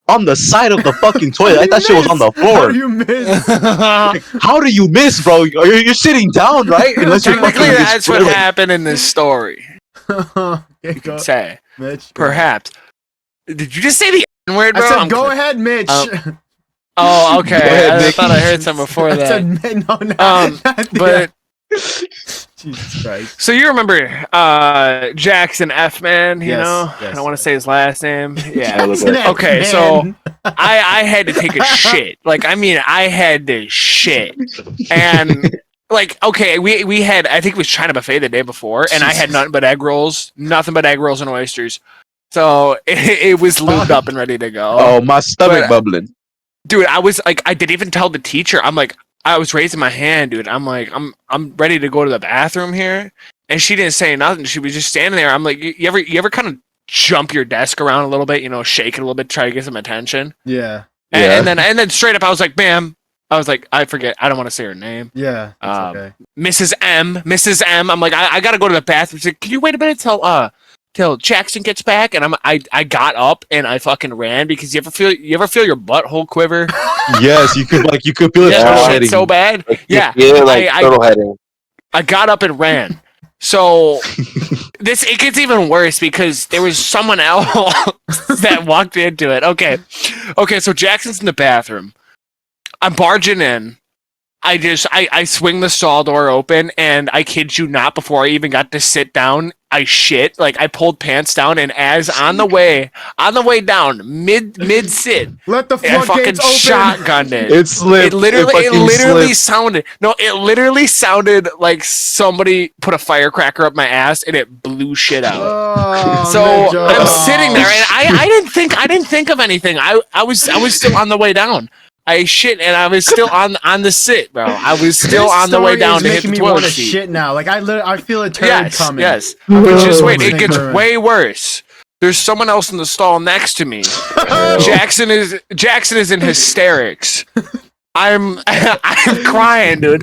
on the side of the fucking toilet. I thought shit was on the How floor. do you miss? Like, how do you miss, bro? You're sitting down, right? Unless you're Technically, fucking that's what happened in this story. Okay, You go, could say, Mitch. go. perhaps. Did you just say the N word, bro? I said, I'm go cl- ahead, Mitch. Oh, okay. Go ahead, I Nick. thought I heard some before I that. said, no, not, not the- But Jesus Christ. so you remember Jackson F Man? You Yes, know, I yes, don't want yes. to say his last name. Yeah. Jackson F, Okay, man. so I had to take a shit. Like, I mean, I had to shit, and like, okay, we had, I think it was China buffet the day before, and I had Jesus. nothing but egg rolls and oysters. So it was lubed up and ready to go. Oh, my stomach But- bubbling. Dude, I was like, I didn't even tell the teacher. I'm like, I was raising my hand, dude. I'm like, I'm ready to go to the bathroom here, and she didn't say nothing. She was just standing there. I'm like, you ever kind of jump your desk around a little bit, you know, shake it a little bit, try to get some attention, Yeah, Yeah. and then straight up, I was like, ma'am. I was like, I forget. I don't want to say her name. yeah, that's okay. Mrs. M. I'm like, I gotta go to the bathroom. She's like, can you wait a minute till Jackson gets back? And I got up and I fucking ran because you ever feel your butthole quiver? Yes, you could feel it Yeah, start shit shedding. so bad. Yeah, Yeah, like I- turtle heading. I got up and ran. So it gets even worse because there was someone else that walked into it. Okay. So Jackson's in the bathroom. I'm barging in. I swing the stall door open, and I kid you not, before I even got to sit down, I shit. Like, I pulled pants down, and as on the way down, mid sit, Let the I fucking floodgates open. shotgunned it. It slipped. It literally fucking slipped. sounded. No, it literally sounded like somebody put a firecracker up my ass and it blew shit out. Oh, So Mitch, I'm oh. sitting there and I didn't think of anything. I was still on the way down. I shit and I was still on the sit, bro. I was still This on the way story down is to hit making the me toilet wanna seat. shit now. Like I feel a turd Yes, coming. yes. I feel Just a wait, it snake gets burn. way worse. There's someone else in the stall next to me. Jackson is in hysterics. I'm crying, dude.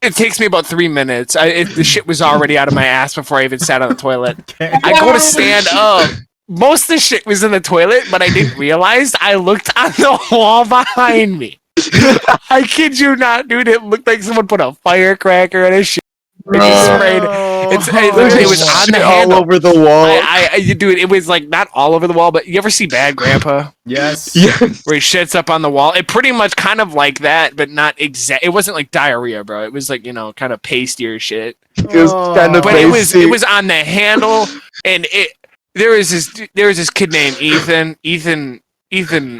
It takes me about 3 minutes. The shit was already out of my ass before I even sat on the toilet. Okay. I go to stand up. Most of the shit was in the toilet, but I didn't realize I looked on the wall behind me. I kid you not, dude. It looked like someone put a firecracker in his shit. It just sprayed. It was on Shit the all handle. over the wall. Dude, it was like not all over the wall, but you ever see Bad Grandpa Yes. Yes. where he shits up on the wall? It pretty much kind of like that, but not exact. It wasn't like diarrhea, bro. It was like, you know, kind of pastier shit. It was kind of But pasty. it was on the handle, and there was this kid named Ethan.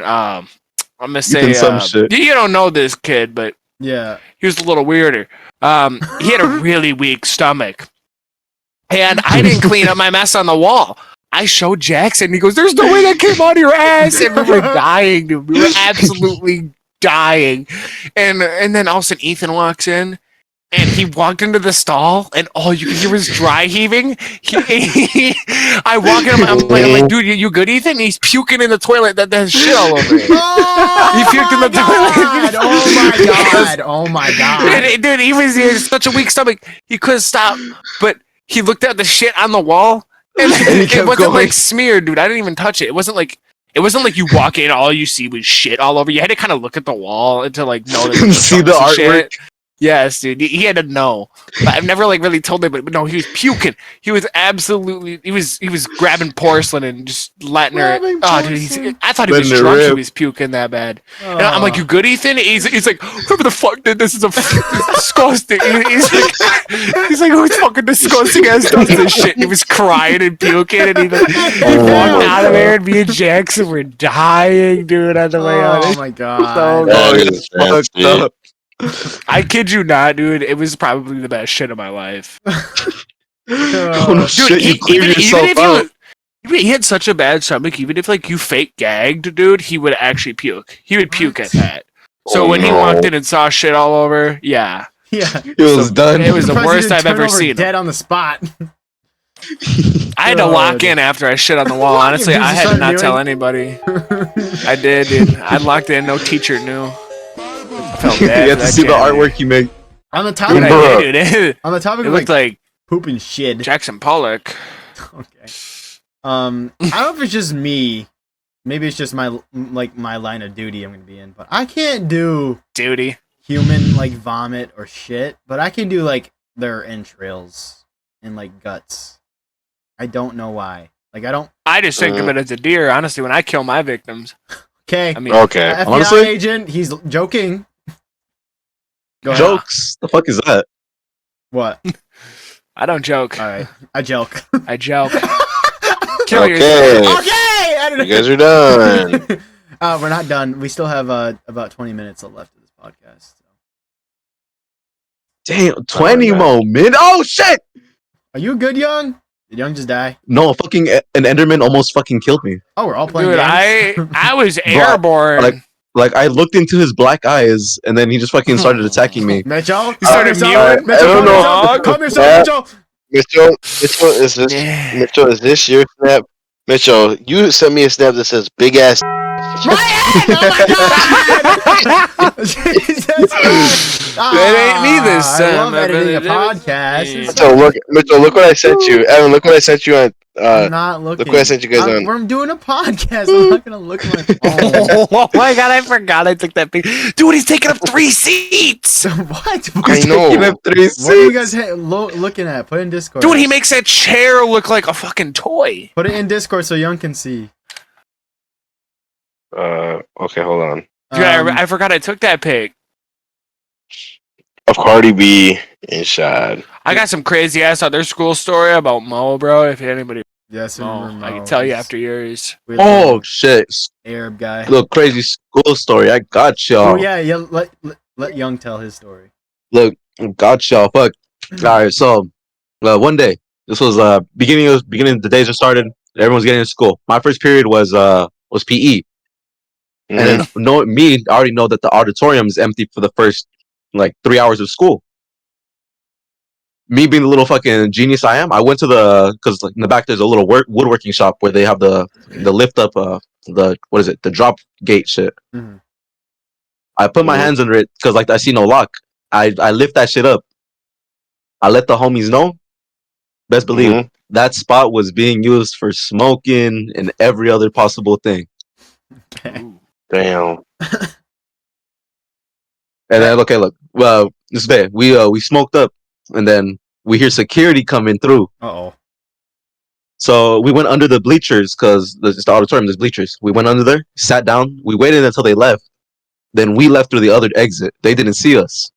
I'm gonna say some shit. you don't know this kid, but Yeah. he was a little weirder. He had a really weak stomach, and I didn't clean up my mess on the wall. I showed Jackson. He goes, "There's no way that came out of your ass," and we were dying, dude. We were absolutely dying. And then all of a sudden, Ethan walks in. And he walked into the stall, and all you could hear was dry heaving. I walk in, I'm like, dude, you good, Ethan? And he's puking in the toilet. That has shit all over it. He puked in the toilet. Oh my god! Oh my god! Dude, he had such a weak stomach. He couldn't stop. But he looked at the shit on the wall, and he it kept wasn't going. like smeared, dude. I didn't even touch it. It wasn't like you walk in, all you see was shit all over. You had to kind of look at the wall and to like know that there was See the chunks of artwork. shit. Yes, dude. He had to know. But I've never like really told him, but no, he was puking. He was absolutely. He was grabbing porcelain and just letting Grabbing her. Oh, dude. porcelain. I thought he was Letting her drunk. He rip. was puking that bad. And I'm like, "You good, Ethan?" He's like, "Whoever the fuck did this is disgusting." He's like, "Who's fucking disgusting ass does this shit?" And he was crying and puking, and he walked out of there, and me and Jackson were dying, dude, on the way out. Oh my god! Oh, That it's is fucked nasty. up. I kid you not, dude. It was probably the best shit of my life. Oh no, Dude, shit! You cleared even yourself if out. he had such a bad stomach, even if like you fake gagged, dude, he would actually puke. He would puke at that. So Oh, when he no. walked in and saw shit all over, yeah, Yeah. It was So, done. it was the Surprised he worst didn't I've turn ever over seen. Dead on the spot. I had to lock God. in after I shit on the wall. Honestly, Did you I had to start not tell doing- anybody. I did, dude. I locked in. No teacher knew. I felt bad. You had for to that see the cat. artwork you made. On the Dude, topic, I Bruh. did, dude. on the topic It of looked like like poop and shit. Jackson Pollock. Okay. I don't know if it's just me. Maybe it's just my line of duty I'm gonna be in, but I can't do Duty. human like vomit or shit, but I can do like their entrails and like guts. I don't know why. Like I don't. I just think of it as a deer, honestly, when I kill my victims. Okay. I mean, Okay. FBI honestly- agent. He's joking. Go ahead. Jokes. The fuck is that? What? I don't joke. All right. I joke. I joke. Kill yourself. Okay. Okay. I don't You guys are done. We're not done. We still have about 20 minutes left of this podcast. So. Damn, 20 man. more minutes. Oh shit! Are you good, Young? Did Young just die? No, fucking an Enderman almost fucking killed me. Oh, we're all playing Dude, games. I was airborne. like- Like I looked into his black eyes, and then he just fucking started attacking me. Mitchell, You started calm mewing? yourself. Mitchell, I don't calm know. yourself. Calm yourself, Mitchell. Mitchell, is this your snap? Mitchell, you sent me a snap that says big ass. My head! Oh my god! Jesus Christ! That ain't me this I time, love my editing a brother. podcast. It's Mitchell, look what I sent you. Evan, look what I sent you on. I'm not looking. look what I sent you guys on. I'm doing a podcast. I'm not gonna look at my phone. Oh my god, I forgot I took that picture. Dude, he's taking up 3 seats. What? I know. Taking up 3 What are you seats. guys looking at? Put it in Discord. Dude, he makes that chair look like a fucking toy. Put it in Discord so Young can see. Okay, hold on. Dude, Um, I forgot I took that pic. Of Cardi B and Shad. I got some crazy ass other school story about Mo, bro. If anybody yes, Mo, remember I Mo. can tell you He's after yours. weird Oh little shit! Arab guy. Little crazy school story. I got y'all. Oh yeah, yeah. Let Young tell his story. Look, got y'all. Fuck. All right. So, one day, this was beginning of the days just started. Everyone's getting to school. My first period was PE, and then I already know that the auditorium is empty for the first like 3 hours of school. Me being the little fucking genius I am, I went to because like in the back there's a little woodworking shop where they have the lift up the what is it, the drop gate shit. Mhm. I put my Mhm. hands under it because like I see no lock. I lift that shit up. I let the homies know. Best believe Mhm. that spot was being used for smoking and every other possible thing. Damn. And then okay, look, well, this day we smoked up, and then we hear security coming through. Uh-oh. So we went under the bleachers because it's the auditorium. There's bleachers. We went under there, sat down. We waited until they left. Then we left through the other exit. They didn't see us.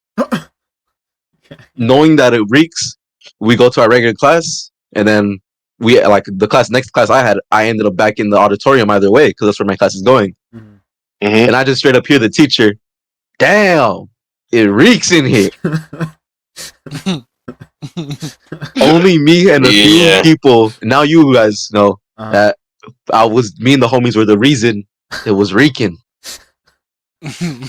Knowing that it reeks, we go to our regular class, and then we like the next class I had. I ended up back in the auditorium either way because that's where my class is going. Mhm. Mhm. And I just straight up hear the teacher, "Damn, it reeks in here." Only me and a Yeah. few people. Now you guys know. that me and the homies were the reason it was reeking. You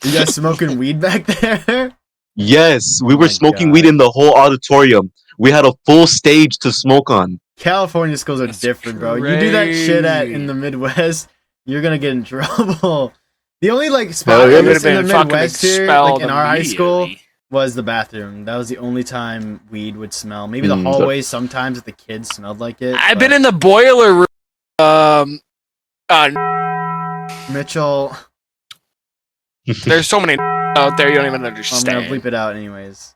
guys smoking weed back there? Yes, we Oh were my smoking God. weed in the whole auditorium. We had a full stage to smoke on. California schools are That's different, bro. You do that shit in the Midwest, you're gonna get in trouble. The only like spot yeah. I You guess in the Midwest here, like in our high school, was the bathroom. That was the only time weed would smell. Maybe the hallways sometimes if the kids smelled like it. I've been in the boiler room. Mitchell. There's so many out there you don't even I'm gonna understand. bleep it out anyways.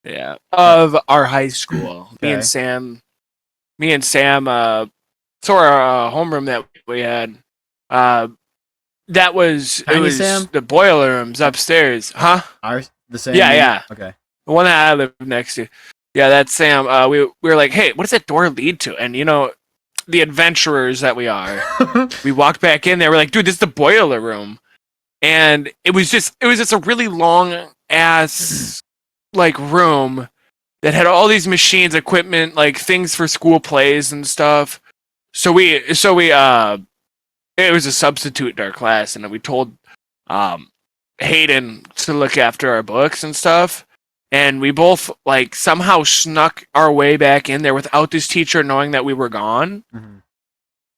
Yeah. Of our high school. Me Okay. and Sam, so our homeroom that we had, that was, Tiny it was Sam? the boiler rooms upstairs. Huh? Ours the same. Yeah, yeah. Okay. The one that I lived next to. Yeah, that's Sam. We were like, hey, what does that door lead to? And you know, the adventurers that we are, we walked back in there. We're like, dude, this is the boiler room. And it was just a really long ass like room that had all these machines, equipment, like things for school plays and stuff. So we it was a substitute in our class, and we told Hayden to look after our books and stuff. And we both like somehow snuck our way back in there without this teacher knowing that we were gone. Mhm.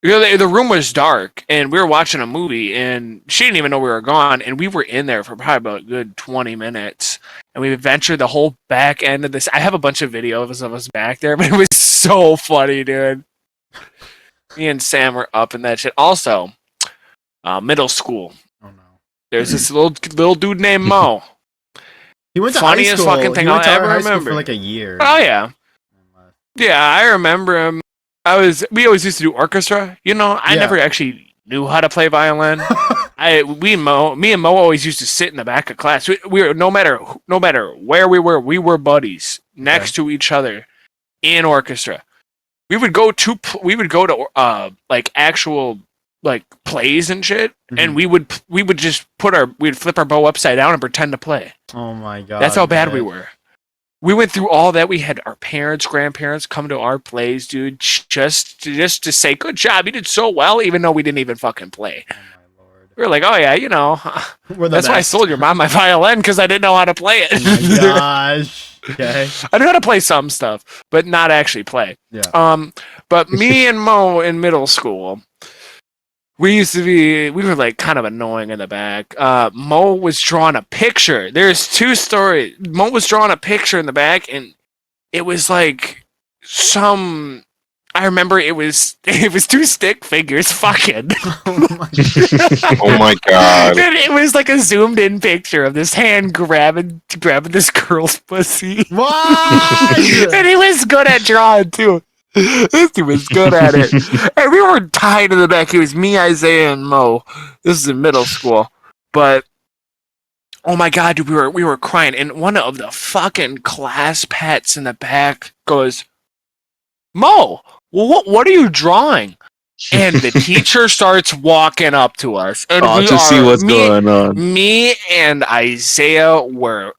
You know, the room was dark, and we were watching a movie, and she didn't even know we were gone, and we were in there for probably about a good 20 minutes, and we ventured the whole back end of this. I have a bunch of videos of us back there, but it was so funny, dude. Me and Sam were up in that shit. Also, middle school. Oh no. There's this little dude named Mo. He went to Funniest high school. fucking thing he went I'll to our ever high school remember. for like a year. Oh yeah. Yeah, I remember him. We always used to do orchestra. You know, I Yeah. never actually knew how to play violin. Me and Mo always used to sit in the back of class. We were no matter where we were buddies next to each other in orchestra. We would go to like actual like plays and shit, and we would just we'd flip our bow upside down and pretend to play. Oh my god. That's how bad we man. were. We went through all that. We had our parents, grandparents come to our plays, dude, just to say, good job, you did so well, even though we didn't even fucking play. Oh my lord. We were like, oh yeah, you know, We're the that's why I best. sold your mom my violin, because I didn't know how to play Oh my it. gosh. Okay. I knew how to play some stuff, but not actually play. Yeah. But me and Mo in middle school, we were like kind of annoying in the back. Mo was drawing a picture. There's two stories. Mo was drawing a picture in the back, and it was like I remember it was two stick figures fucking. Oh my god. And it was like a zoomed in picture of this hand grabbing this girl's pussy. What? And he was good at drawing too. This dude was good at it. And we were tied in the back. It was me, Isaiah, and Mo. This is in middle school. But oh my god, dude, we were crying. And one of the fucking class pets in the back goes, Mo, what are you drawing? And the teacher starts walking up to us. And To see what's going on. Me and Isaiah were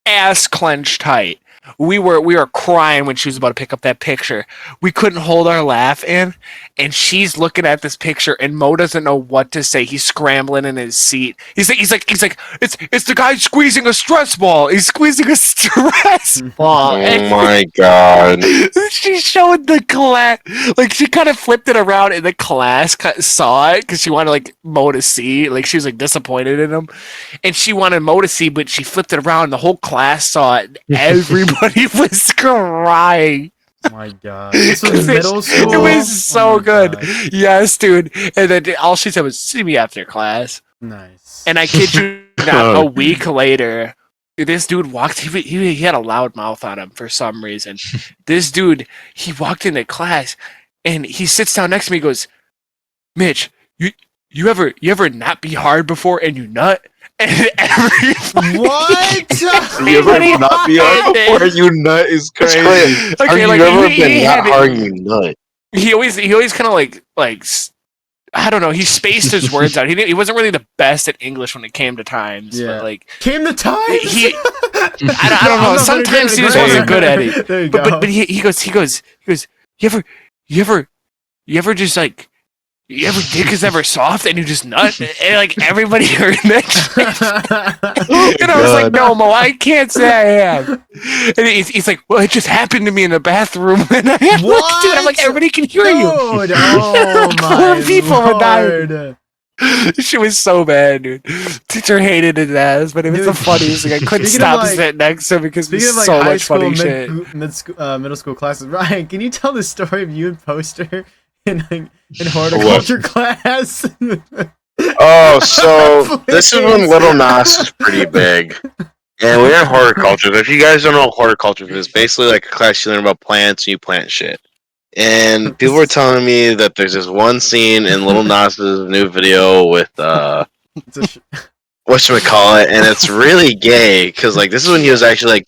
ass clenched tight. We were crying when she was about to pick up that picture. We couldn't hold our laugh in, and she's looking at this picture, and Mo doesn't know what to say. He's scrambling in his seat. He's like, it's the guy squeezing a stress ball. He's squeezing a stress ball. Oh And my god. she showed the class, like she kind of flipped it around, and the class saw it because she wanted like Mo to see. Like she was like disappointed in him, and she wanted Mo to see, but she flipped it around. And the whole class saw it. Everybody was crying. Oh my god. This was middle school. It was so Oh my good. God. Yes, dude. And then all she said was, "See me after class." Nice. And I kid you not, a week later, this dude walked. He had a loud mouth on him for some reason. This dude, he walked into class, and he sits down next to me. He goes, "Mitch, you ever not be hard before and you nut?" And everybody, What? You ever everybody not be laughed. hard before you nut is That's crazy. crazy. Okay, Have you like, ever he been had that it- hard you nut? He always kind of like I don't know. He spaced his words out. He wasn't really the best at English when it came to times. Yeah. But like Came the time? he, I don't know. Sometimes he just wasn't good at it. There you go. But he goes. You you ever just like, you ever dick is ever soft and you just nut? And like everybody heard that. And I was like, no, Mo, I can't say I have. And he's like, well, it just happened to me in the bathroom. And I looked at him, I'm like, everybody can hear you. Dude, oh my Four people were dying. Lord. She was so bad, dude. Teacher hated his ass, but it was the Dude, funniest thing. I couldn't speaking of, stop like- sitting next to him because it Speaking was of like so high much school, funny shit. middle school classes, Ryan, can you tell the story of you and Poster in horticulture class? Oh, so this is when Little Nas was pretty big. And we have horticulture. If you guys don't know what horticulture is, basically like a class you learn about plants and you plant shit. And people were telling me that there's this one scene in Little Nas's new video with It's a sh- whatchamacallit, and it's really gay because like this is when he was actually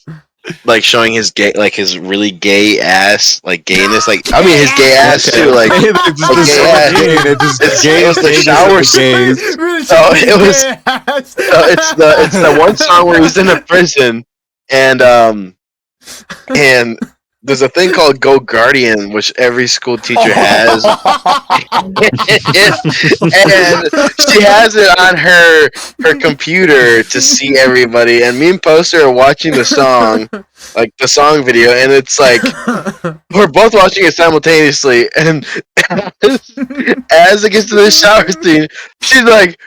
like showing his gay, like his really gay ass, like gayness, like I mean his gay ass too, like It's just it was the shower scene. Really Oh, it was- ass. It's the one song where he's in a prison, and there's a thing called Go Guardian, which every school teacher has, and she has it on her computer to see everybody. And me and Poster are watching the song, like the song video, and it's like we're both watching it simultaneously. And as it gets to the shower scene, she's like,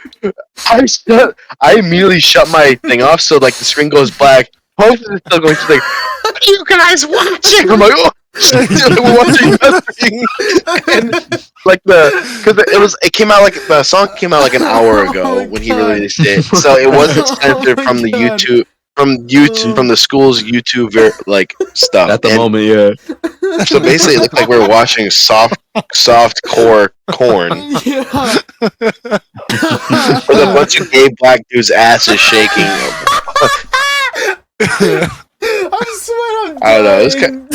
I immediately shut my thing off, so like the screen goes black. Poster is still going. She's like, what are you guys watching? I'm like, oh, shit, we're watching nothing. And like it came out like the song came out like an hour ago when he released it, so it wasn't censored from the YouTube from the school's YouTube like stuff at the And moment, yeah. So basically, it looked like we were watching soft core corn Yeah. with a bunch of gay black dudes' asses shaking. I swear I'm I don't know, it was dying.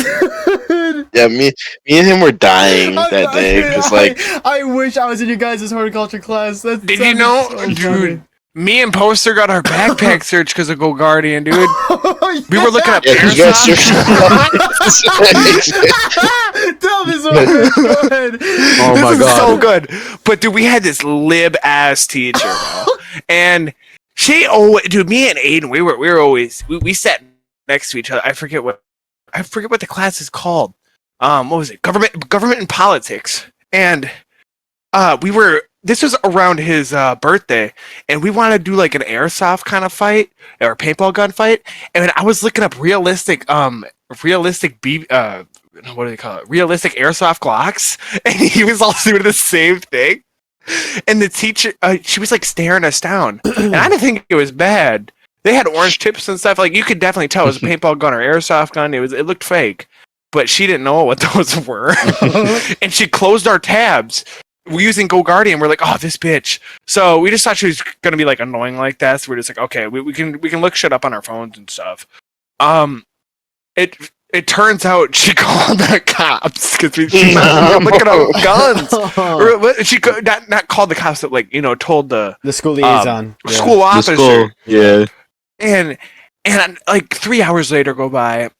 Yeah, me and him were dying that day because like. I wish I was in your guys' horticulture class. That Did you sounded know, so dude? funny. Me and Poster got our backpack searched because of Go Guardian, dude. Oh, We were looking up Yeah, 'cause you guys airsoft. Tell me so good. Oh This my is god. so good. But dude, we had this lib ass teacher, bro. And she dude, me and Aiden, we were always we sat next to each other. I forget what the class is called. What was it? Government and politics. And this was around his birthday, and we wanted to do like an airsoft kind of fight or a paintball gun fight. And I was looking up realistic realistic airsoft Glocks, and he was also doing the same thing. And the teacher, she was like staring us down, and I didn't think it was bad. They had orange tips and stuff. Like you could definitely tell it was a paintball gun or airsoft gun. It looked fake, but she didn't know what those were, and she closed our tabs. We're using Go Guardian. We're like, oh, this bitch. So we just thought she was gonna be like annoying like that. So we're just like, okay, we can look shit up on our phones and stuff. It turns out she called the cops because she was looking up guns. Or she not called the cops, but like told the school liaison. Yeah. school The officer. school, yeah. And like 3 hours later go by.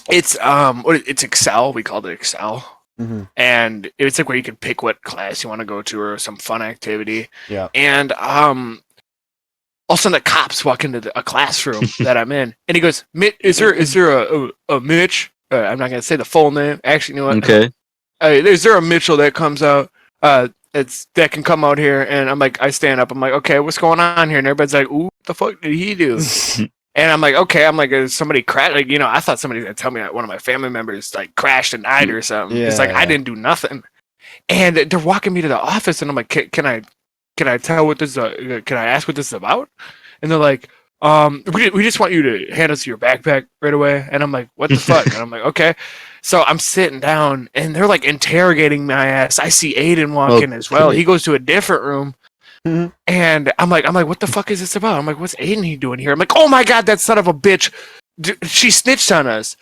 It's it's Excel. We called it Excel. Mhm. And it's like where you can pick what class you want to go to or some fun activity. Yeah. And all of a sudden the cops walk into a classroom that I'm in, and he goes, "Is there a Mitch? I'm not gonna say the full name. Actually, you know what? Okay. Is there a Mitchell that comes out? That can come out here?" And I'm like, I stand up. I'm like, "Okay, what's going on here?" And everybody's like, "Ooh, what the fuck did he do?" And I'm like, okay. I'm like, is somebody crashed? Like, I thought somebody was gonna tell me that one of my family members like crashed and died or something. It's like Yeah. I didn't do nothing. And they're walking me to the office, and I'm like, can I tell what this? Can I ask what this is about? And they're like, we just want you to hand us your backpack right away. And I'm like, what the fuck? And I'm like, okay. So I'm sitting down, and they're like interrogating my ass. I see Aiden walk in as well. He goes to a different room. Mhm. And I'm like, what the fuck is this about? I'm like, what's Aiden doing here? I'm like, oh my god, that son of a bitch, she snitched on us.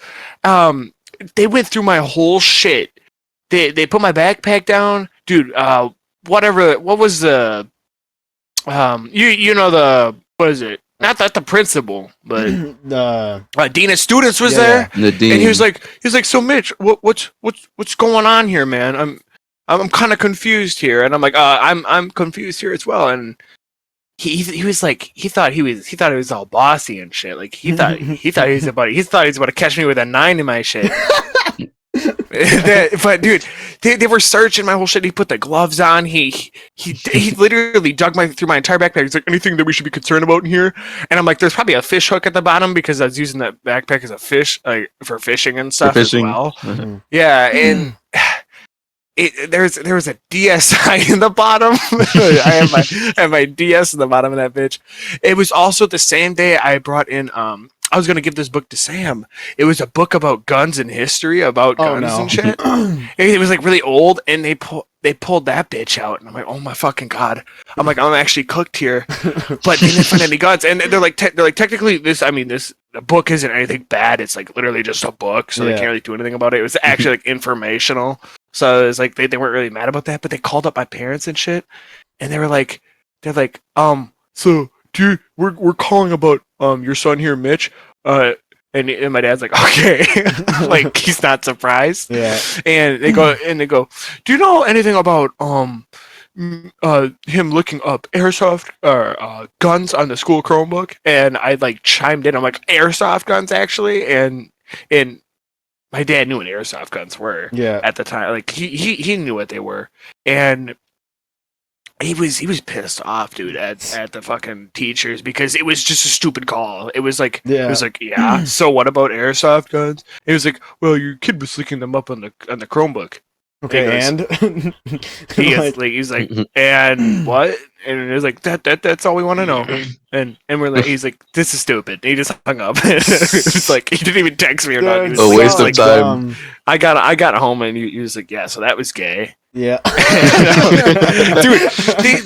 They went through my whole shit. They put my backpack down, dude. What was the what is it? not that the principal, but The dean of students was Yeah, there, The dean. and he was like, so Mitch, what's going on here, man? I'm kind of confused here, and I'm like, I'm confused here as well, and he was like, he thought he was all bossy and shit, like he thought he was about to catch me with a 9 in my shit. But dude, they were searching my whole shit. He put the gloves on. He literally dug through my entire backpack. He's like, anything that we should be concerned about in here? And I'm like, there's probably a fish hook at the bottom because I was using that backpack as a fish, like for fishing and stuff as well. Yeah, and there was a DSi in the bottom. I have my DS in the bottom of that bitch. It was also the same day I brought in I was gonna give this book to Sam. It was a book about guns and history, about guns and shit. It was like really old, and they pulled that bitch out, and I'm like, oh my fucking god! I'm like, I'm actually cooked here, but they didn't find any guns, and they're like technically this the book isn't anything bad. It's like literally just a book, so they can't really do anything about it. It was actually like informational, so it was like they weren't really mad about that, but they called up my parents and shit, and they're like, so. We're calling about your son here, Mitch. And my dad's like, okay, like he's not surprised. Yeah. And they go, do you know anything about him looking up airsoft guns on the school Chromebook? And I like chimed in. I'm like, airsoft guns actually, and my dad knew what airsoft guns were. Yeah. At the time, like he knew what they were, and. He was pissed off, dude, at the fucking teachers because it was just a stupid call. It was like, so what about airsoft guns? It was like, well, your kid was looking them up on the Chromebook. Okay, and he's like, and what? And it was like that's all we want to know. And we're like, he's like, this is stupid. And he just hung up. It's like he didn't even text me or nothing. A waste of time. I got home and he was like, yeah, so that was gay. Yeah. Dude,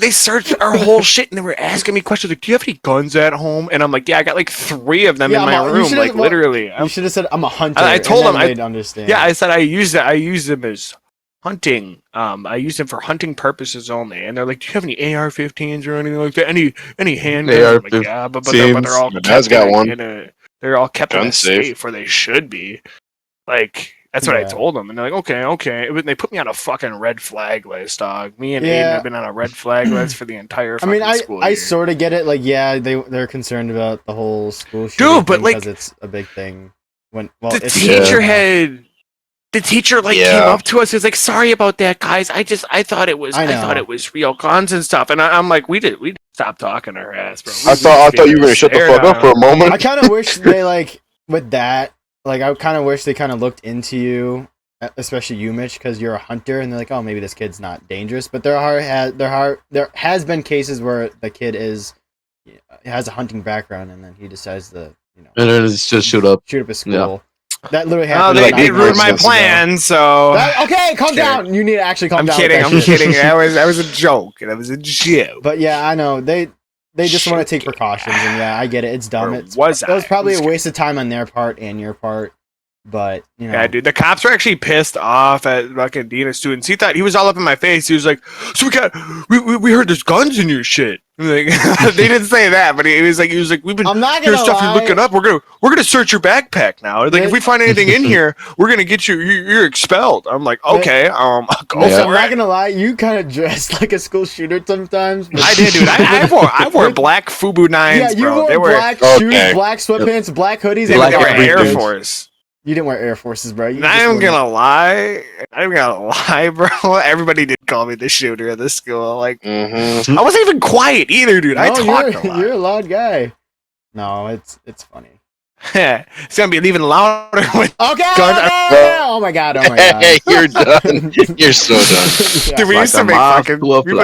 they searched our whole shit and they were asking me questions like, do you have any guns at home? And I'm like, yeah, I got like 3 of them in my room, like literally. You should have said I'm a hunter. I told them they'd understand. Yeah, I said I use them as hunting. I use them for hunting purposes only. And they're like, do you have any AR-15s or anything like that? Any handguns? I'm like, yeah, but they're all my dad's got one. They're all kept in a safe where they should be. Like, that's what I told them. And they're like, okay. They put me on a fucking red flag list, dog. Me and Aiden have been on a red flag list for the entire fucking school year. I sort of get it. Like, yeah, they're concerned about the whole school shooting. Dude, but like, because it's a big thing. The teacher came up to us. He was like, "Sorry about that, guys. I thought it was real guns and stuff." And I'm like, "We did stop talking to her ass, bro." I thought you were gonna shut the fuck up for a moment. I kind of wish they with that. Like, I kind of wish they kind of looked into you, especially you, Mitch, because you're a hunter, and they're like, "Oh, maybe this kid's not dangerous." But there has been cases where the kid has a hunting background, and then he decides to and then it's just shoot up a school. Yeah. That literally happened. They did ruin my plan, so... okay, calm down! You need to actually calm down. I'm kidding. That was a joke. That was a joke. But yeah, I know. They just want to take precautions, and yeah, I get it. It's dumb. It was probably a waste of time on their part and your part, but, Yeah, dude, the cops were actually pissed off at fucking Dina students. He thought he was all up in my face. He was like, so we heard there's guns in your shit. Like, they didn't say that, but he was like, we've been here's stuff you're looking up. We're gonna search your backpack now. Like, if we find anything in here, we're gonna get you're expelled. I'm like, okay, go for it. I'm not gonna lie, you kind of dressed like a school shooter sometimes. I did, dude. I wore black FUBU 9s, yeah, you bro. wore black shoes, black sweatpants, black hoodies. They were Air Force. You didn't wear Air Forces, bro. I'm gonna lie, bro. Everybody did call me the shooter of the school. Like, I wasn't even quiet either, dude. I talked a lot. You're a loud guy. No, it's funny. It's gonna be even louder with guns. Oh my god! Hey, you're done. You're so done. Dude, we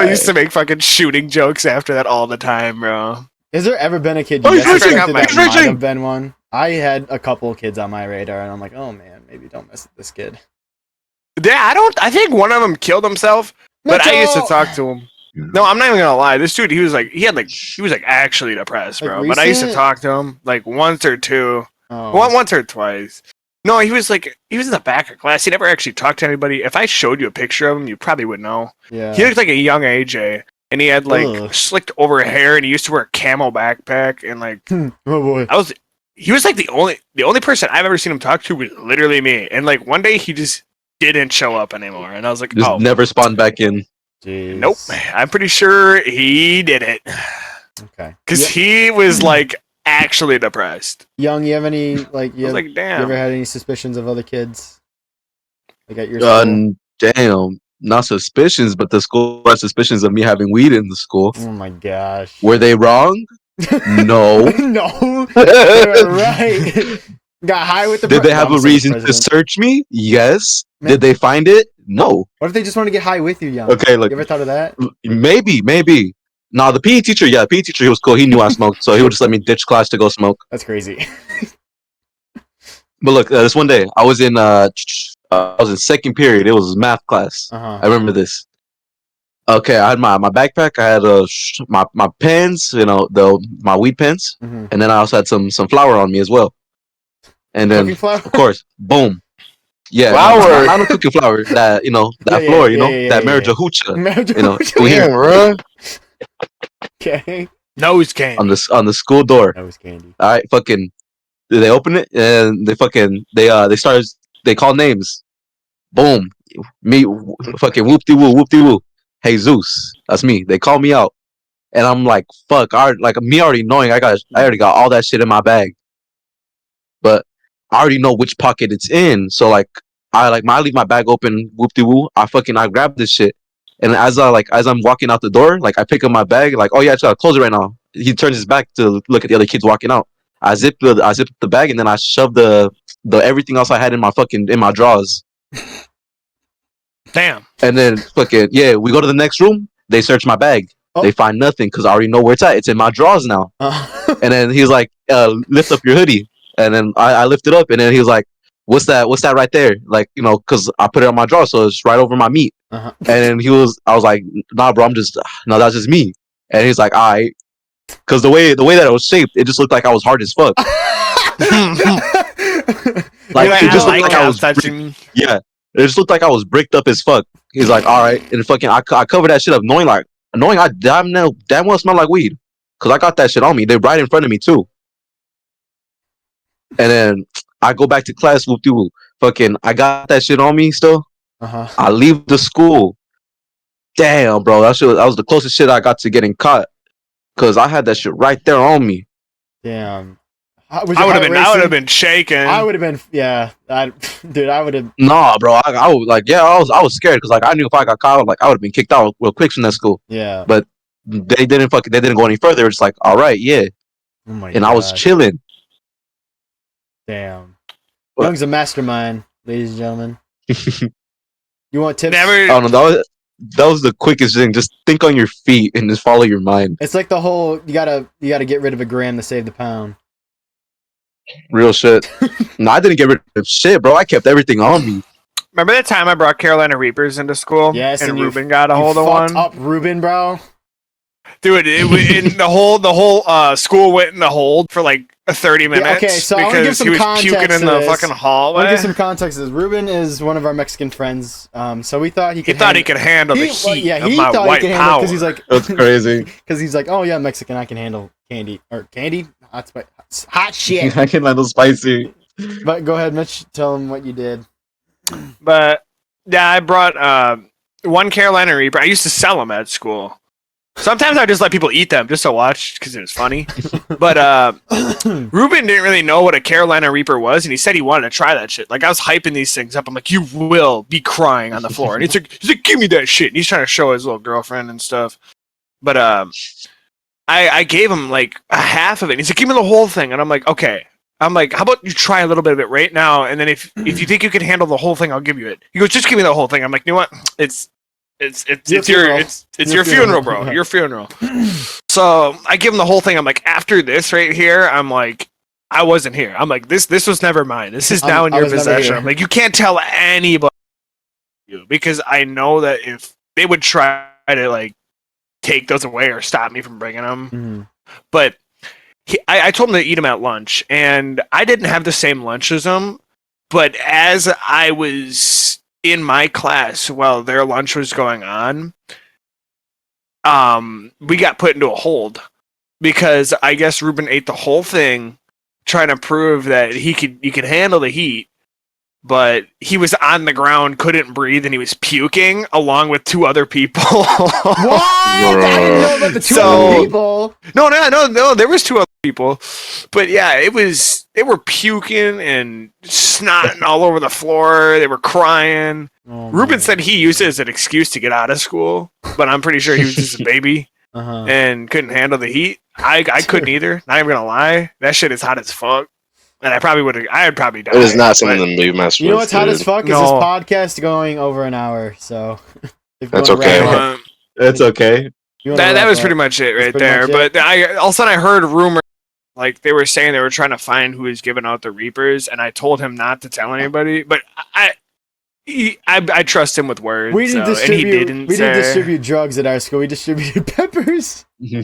used to make fucking shooting jokes after that all the time, bro. Has there ever been a kid you that might have been one? I had a couple of kids on my radar, and I'm like, oh man, maybe don't mess with this kid. Yeah, I think one of them killed himself, but I used to talk to him. No, I'm not even gonna lie. This dude, he was actually depressed, bro. But I used to talk to him like once or twice. No, he was in the back of class. He never actually talked to anybody. If I showed you a picture of him, you probably would know. Yeah. He looked like a young AJ. and he had like Ugh. slicked over hair, and he used to wear a camo backpack, and like Oh boy. he was like the only person I've ever seen him talk to was literally me, and like one day he just didn't show up anymore, and I was like, Just oh never spawned back in. Jeez. nope, I'm pretty sure he did it Okay. because he was like actually depressed. Young, you have any like I was like, you damn. ever had any suspicions of other kids? Like at your school? Damn, not suspicions, but the school had suspicions of me having weed in the school. Oh my gosh. Were they wrong? No. No. They were right. Got high with the Did they have no, a I'm saying reason to president. search me? Yes. Man. Did they find it? No. What if they just want to get high with you, Young? Okay, look, You ever thought of that? maybe. Nah, the PE teacher, he was cool. He knew I smoked, so he would just let me ditch class to go smoke. That's crazy. But look, this one day, I was in second period. It was math class. Uh-huh. I remember this. Okay, I had my backpack. I had my pens, my weed pens, Mhm. and then I also had some flour on me as well. And then, Cooking flour? of course, boom. Yeah, Flour? not a cooking flour. That Yeah, floor, yeah, that yeah. marijuana. Marijuana. we hear Damn, bro. Okay. Nose candy. on the school door. That was candy. All right, fucking. They open it and they call names. Boom, me, fucking whoop de woo. Hey Zeus, that's me. They call me out, and I'm like, fuck. Me already knowing I already got all that shit in my bag, but I already know which pocket it's in. So like, I leave my bag open. Whoop de woo. I grab this shit, and as I'm walking out the door, like I pick up my bag, like, oh yeah, I gotta close it right now. He turns his back to look at the other kids walking out. I zip the bag, and then I shove the everything else I had in my drawers. Damn. And then fucking we go to the next room. They search my bag. Oh. They find nothing because I already know where it's at. It's in my drawers now. And then he's like, lift up your hoodie. And then I lift it up, and then he was like, what's that right there? Like, because I put it on my drawer, so it's right over my meat. Uh-huh. And then I was like, nah, bro, no, that's just me. And he's like, all right. Because the way that it was shaped, it just looked like I was hard as fuck. Like, You're it just looked like I how was touching. Yeah, it just looked like I was bricked up as fuck. He's like, all right, and fucking, I covered that shit up, knowing I damn well smell like weed, cause I got that shit on me. They're right in front of me too. And then I go back to class, whoop de whoop. Fucking, I got that shit on me still. Uh-huh. I leave the school. Damn, bro, that was the closest shit I got to getting caught, cause I had that shit right there on me. Damn. I would have been shaking. I would have been, yeah. I would have. Nah, bro, I was scared because I knew if I got caught, I would have been kicked out real quick from that school. Yeah. But they didn't go any further. It's like, all right, yeah. Oh my And I was God. chilling. Damn. What? Young's a mastermind, ladies and gentlemen. You want tips? I Never. don't know. That was the quickest thing. Just think on your feet and just follow your mind. It's like the whole you gotta get rid of a gram to save the pound. Real shit. No, I didn't get rid of shit, bro. I kept everything on me. Remember that time I brought Carolina Reapers into school? Yes, and you- Ruben got a You hold of fucked one. up Ruben, bro. Dude, in the whole school went in the hold for like 30 minutes. okay, so I wanna give because some he was context puking in to the this. fucking I want hallway. to give some context. Is Ruben is one of our Mexican friends, so we thought he He could. thought he could handle the well, heat yeah, of he my thought white he could handle power. because he's like, That's crazy. because he's like, oh yeah, I'm Mexican, I can handle candy or candy, hot shit. I can handle spicy. But go ahead, Mitch. Tell him what you did. But yeah, I brought one Carolina Reaper. I used to sell them at school. Sometimes I just let people eat them just to watch because it was funny. But Ruben didn't really know what a Carolina Reaper was, and he said he wanted to try that shit. Like I was hyping these things up. I'm like, you will be crying on the floor, and he's like, give me that shit. And he's trying to show his little girlfriend and stuff. But I gave him like a half of it. And he's like, give me the whole thing, and I'm like, okay. I'm like, how about you try a little bit of it right now, and then if you think you can handle the whole thing, I'll give you it. He goes, just give me the whole thing. I'm like, you know what? It's your funeral, bro. Your funeral. So I give him the whole thing. I'm like, after this right here, I'm like, I wasn't here. I'm like, this was never mine. This is now in I your was never possession. here. I'm like, you can't tell anybody because I know that if they would try to like take those away or stop me from bringing them, Mhm. but I told him to eat them at lunch, and I didn't have the same lunch as him. But as I was in my class while their lunch was going on, we got put into a hold because I guess Ruben ate the whole thing, trying to prove that he could handle the heat. But he was on the ground, couldn't breathe, and he was puking along with 2 other people. What? I didn't know about the two other people. No. There was 2 other people, but yeah, they were puking and snotting all over the floor. They were crying. Oh, Ruben said he used it as an excuse to get out of school, but I'm pretty sure he was just a baby and couldn't handle the heat. I couldn't either. Not even gonna lie, that shit is hot as fuck. And I had probably died. It is not something to be messed with. You know what's hot as fuck? No. Is this podcast going over an hour, so... if you That's wanna wrap okay. up, It's okay. you wanna That wrap was up. pretty much it right pretty there. much it? But all of a sudden I heard rumors, like they were saying they were trying to find who was giving out the Reapers, and I told him not to tell anybody. But I trust him with words. We didn't so, and he distribute. didn't. We didn't say- distribute drugs at our school. We distributed peppers. Yeah.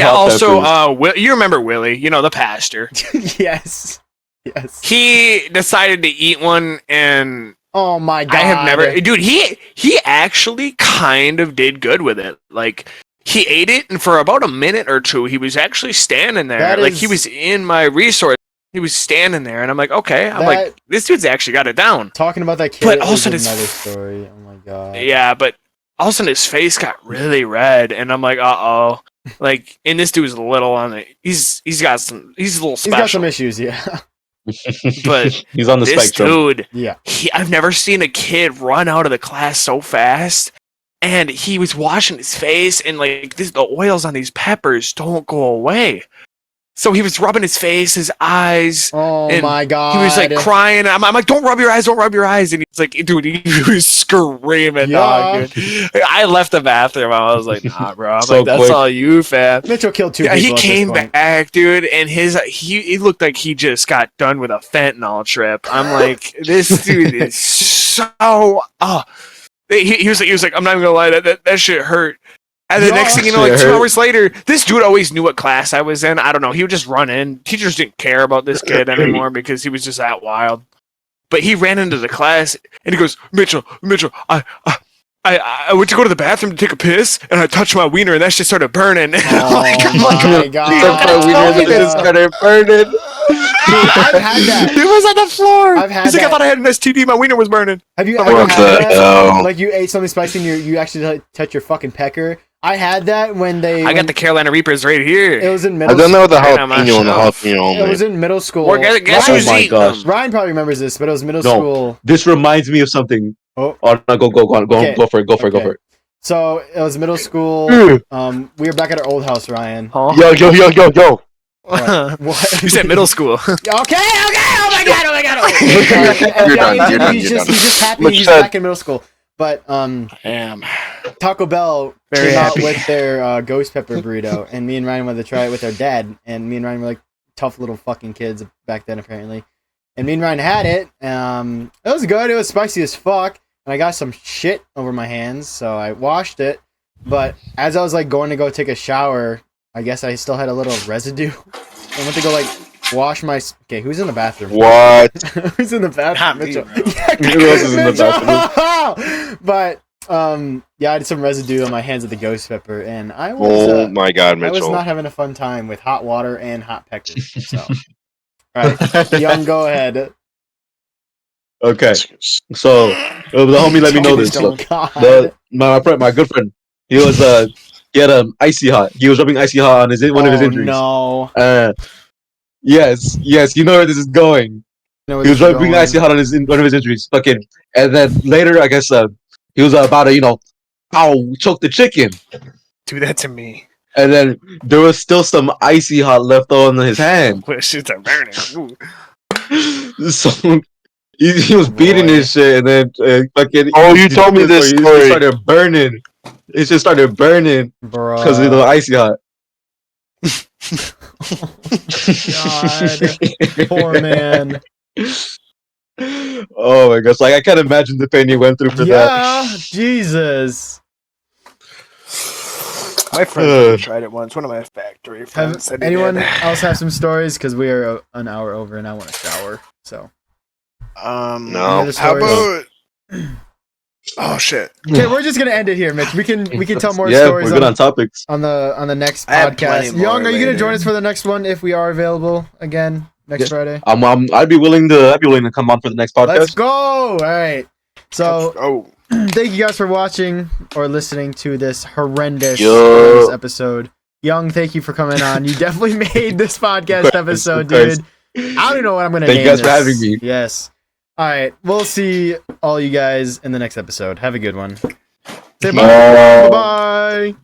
Hot Also, peppers. you remember Willie? You know, the pastor. Yes. Yes. He decided to eat one, and Oh my god. I have never, dude. He actually kind of did good with it. Like he ate it, and for about a minute or 2, he was actually standing there. That Like is- he was in my resource. He was standing there, and I'm like, okay. I'm That- like, this dude's actually got it down. Talking about that kid But is also this- another story. Oh my god. Yeah, but all of a sudden his face got really red, and I'm like, uh-oh. Like, and this dude's a little on it. He's a little He's got special. some issues. Yeah. But he's on the this spectrum. dude, Yeah. I've never seen a kid run out of the class so fast. And he was washing his face, and like the oils on these peppers don't go away. So he was rubbing his face, his eyes. Oh And my god. He was like crying. I'm like, don't rub your eyes, don't rub your eyes. And he's like, dude, he was screaming, dog. Dude. I left the bathroom. I was like, nah, bro. I'm So like, that's quick. all you, fam. Mitchell killed 2 Yeah, people. he at this came point. back, dude, and he looked like he just got done with a fentanyl trip. I'm like, this dude is so. He was like, I'm not even gonna lie, that shit hurt. And the Yeah. next thing you know, like Shit 2 hurt. hours later, this dude always knew what class I was in. I don't know. He would just run in. Teachers didn't care about this kid anymore because he was just that wild. But he ran into the class and he goes, Mitchell, I went to go to the bathroom to take a piss and I touched my wiener and that shit started burning. Oh my god. It just started burning. I've had that. It was on the floor. I've had He's like, I that. thought I had an STD. My wiener was burning. Have you What ever the had that? hell? Like you ate something spicy and you actually touch your fucking pecker? I had that when they. I got the Carolina Reapers right here. It was in I've middle. done that with the Right on my jalapeno and the shelf. jalapeno It only. was in middle school. Or guess Oh who's my eating gosh. them? Ryan probably remembers this, but it was middle No. school. This reminds me of something. Oh. Oh no, go Okay. go for it. Go for Okay. it. So it was middle school. We were back at our old house, Ryan. Huh? Yo. What? You said middle school. Okay. Oh my god. You're done, He's you're done. just happy Look, he's Chad. back in middle school. But Damn. Taco Bell Very came happy. out with their ghost pepper burrito, and me and Ryan wanted to try it with our dad. And me and Ryan were like tough little fucking kids back then, apparently. And me and Ryan had it. It was good. It was spicy as fuck, and I got some shit over my hands, so I washed it. But as I was like going to go take a shower, I guess I still had a little residue. I went to go like wash my. Okay, who's in the bathroom? What? Who's in the bathroom? Not me, Mitchell. bro. Who else is in the bathroom? But yeah, I had some residue on my hands of the ghost pepper, and I was Oh my god, I was Mitchell. not having a fun time with hot water and hot peppers. So, all right, Young, go ahead. Okay, so the homie let me know this. Oh, Look, God. my friend, my good friend, he was he had icy hot. He was rubbing icy hot on one of his Oh, injuries. No. Yes, you know where this is going. No, He was rubbing icy hot on one of his injuries. Fucking, and then later, I guess he was about to choke the chicken, Do that to me. and then there was still some icy hot left on his hand. Well, shit's are burning. Ooh. So he was beating Boy. his shit, and then fucking. Oh, you he told me this It just story. started burning. It just started burning Bro. because of the icy hot. God. Poor man. Oh my gosh! Like I can't imagine the pain he went through for that. Yeah, Jesus. My friend tried it once. One of my factory Have friends said he anyone did. else have some stories? Because we are an hour over, and I want to shower. So No. Any other How stories? about Oh shit. Okay, we're just gonna end it here, Mitch. We can tell more Yeah, stories we're good on topics. on the next I have plenty podcast. more Young, are you gonna later. join us for the next one if we are available again next Friday? I'd be willing to come on for the next podcast. Let's go! All right. So Oh. thank you guys for watching or listening to this horrendous Yo. episode. Young, thank you for coming on. You definitely made this podcast episode, Of course. dude. I don't even know what I'm gonna Thank name you guys for this. having me. Yes. All right. We'll see all you guys in the next episode. Have a good one. Say bye. Bye. Bye.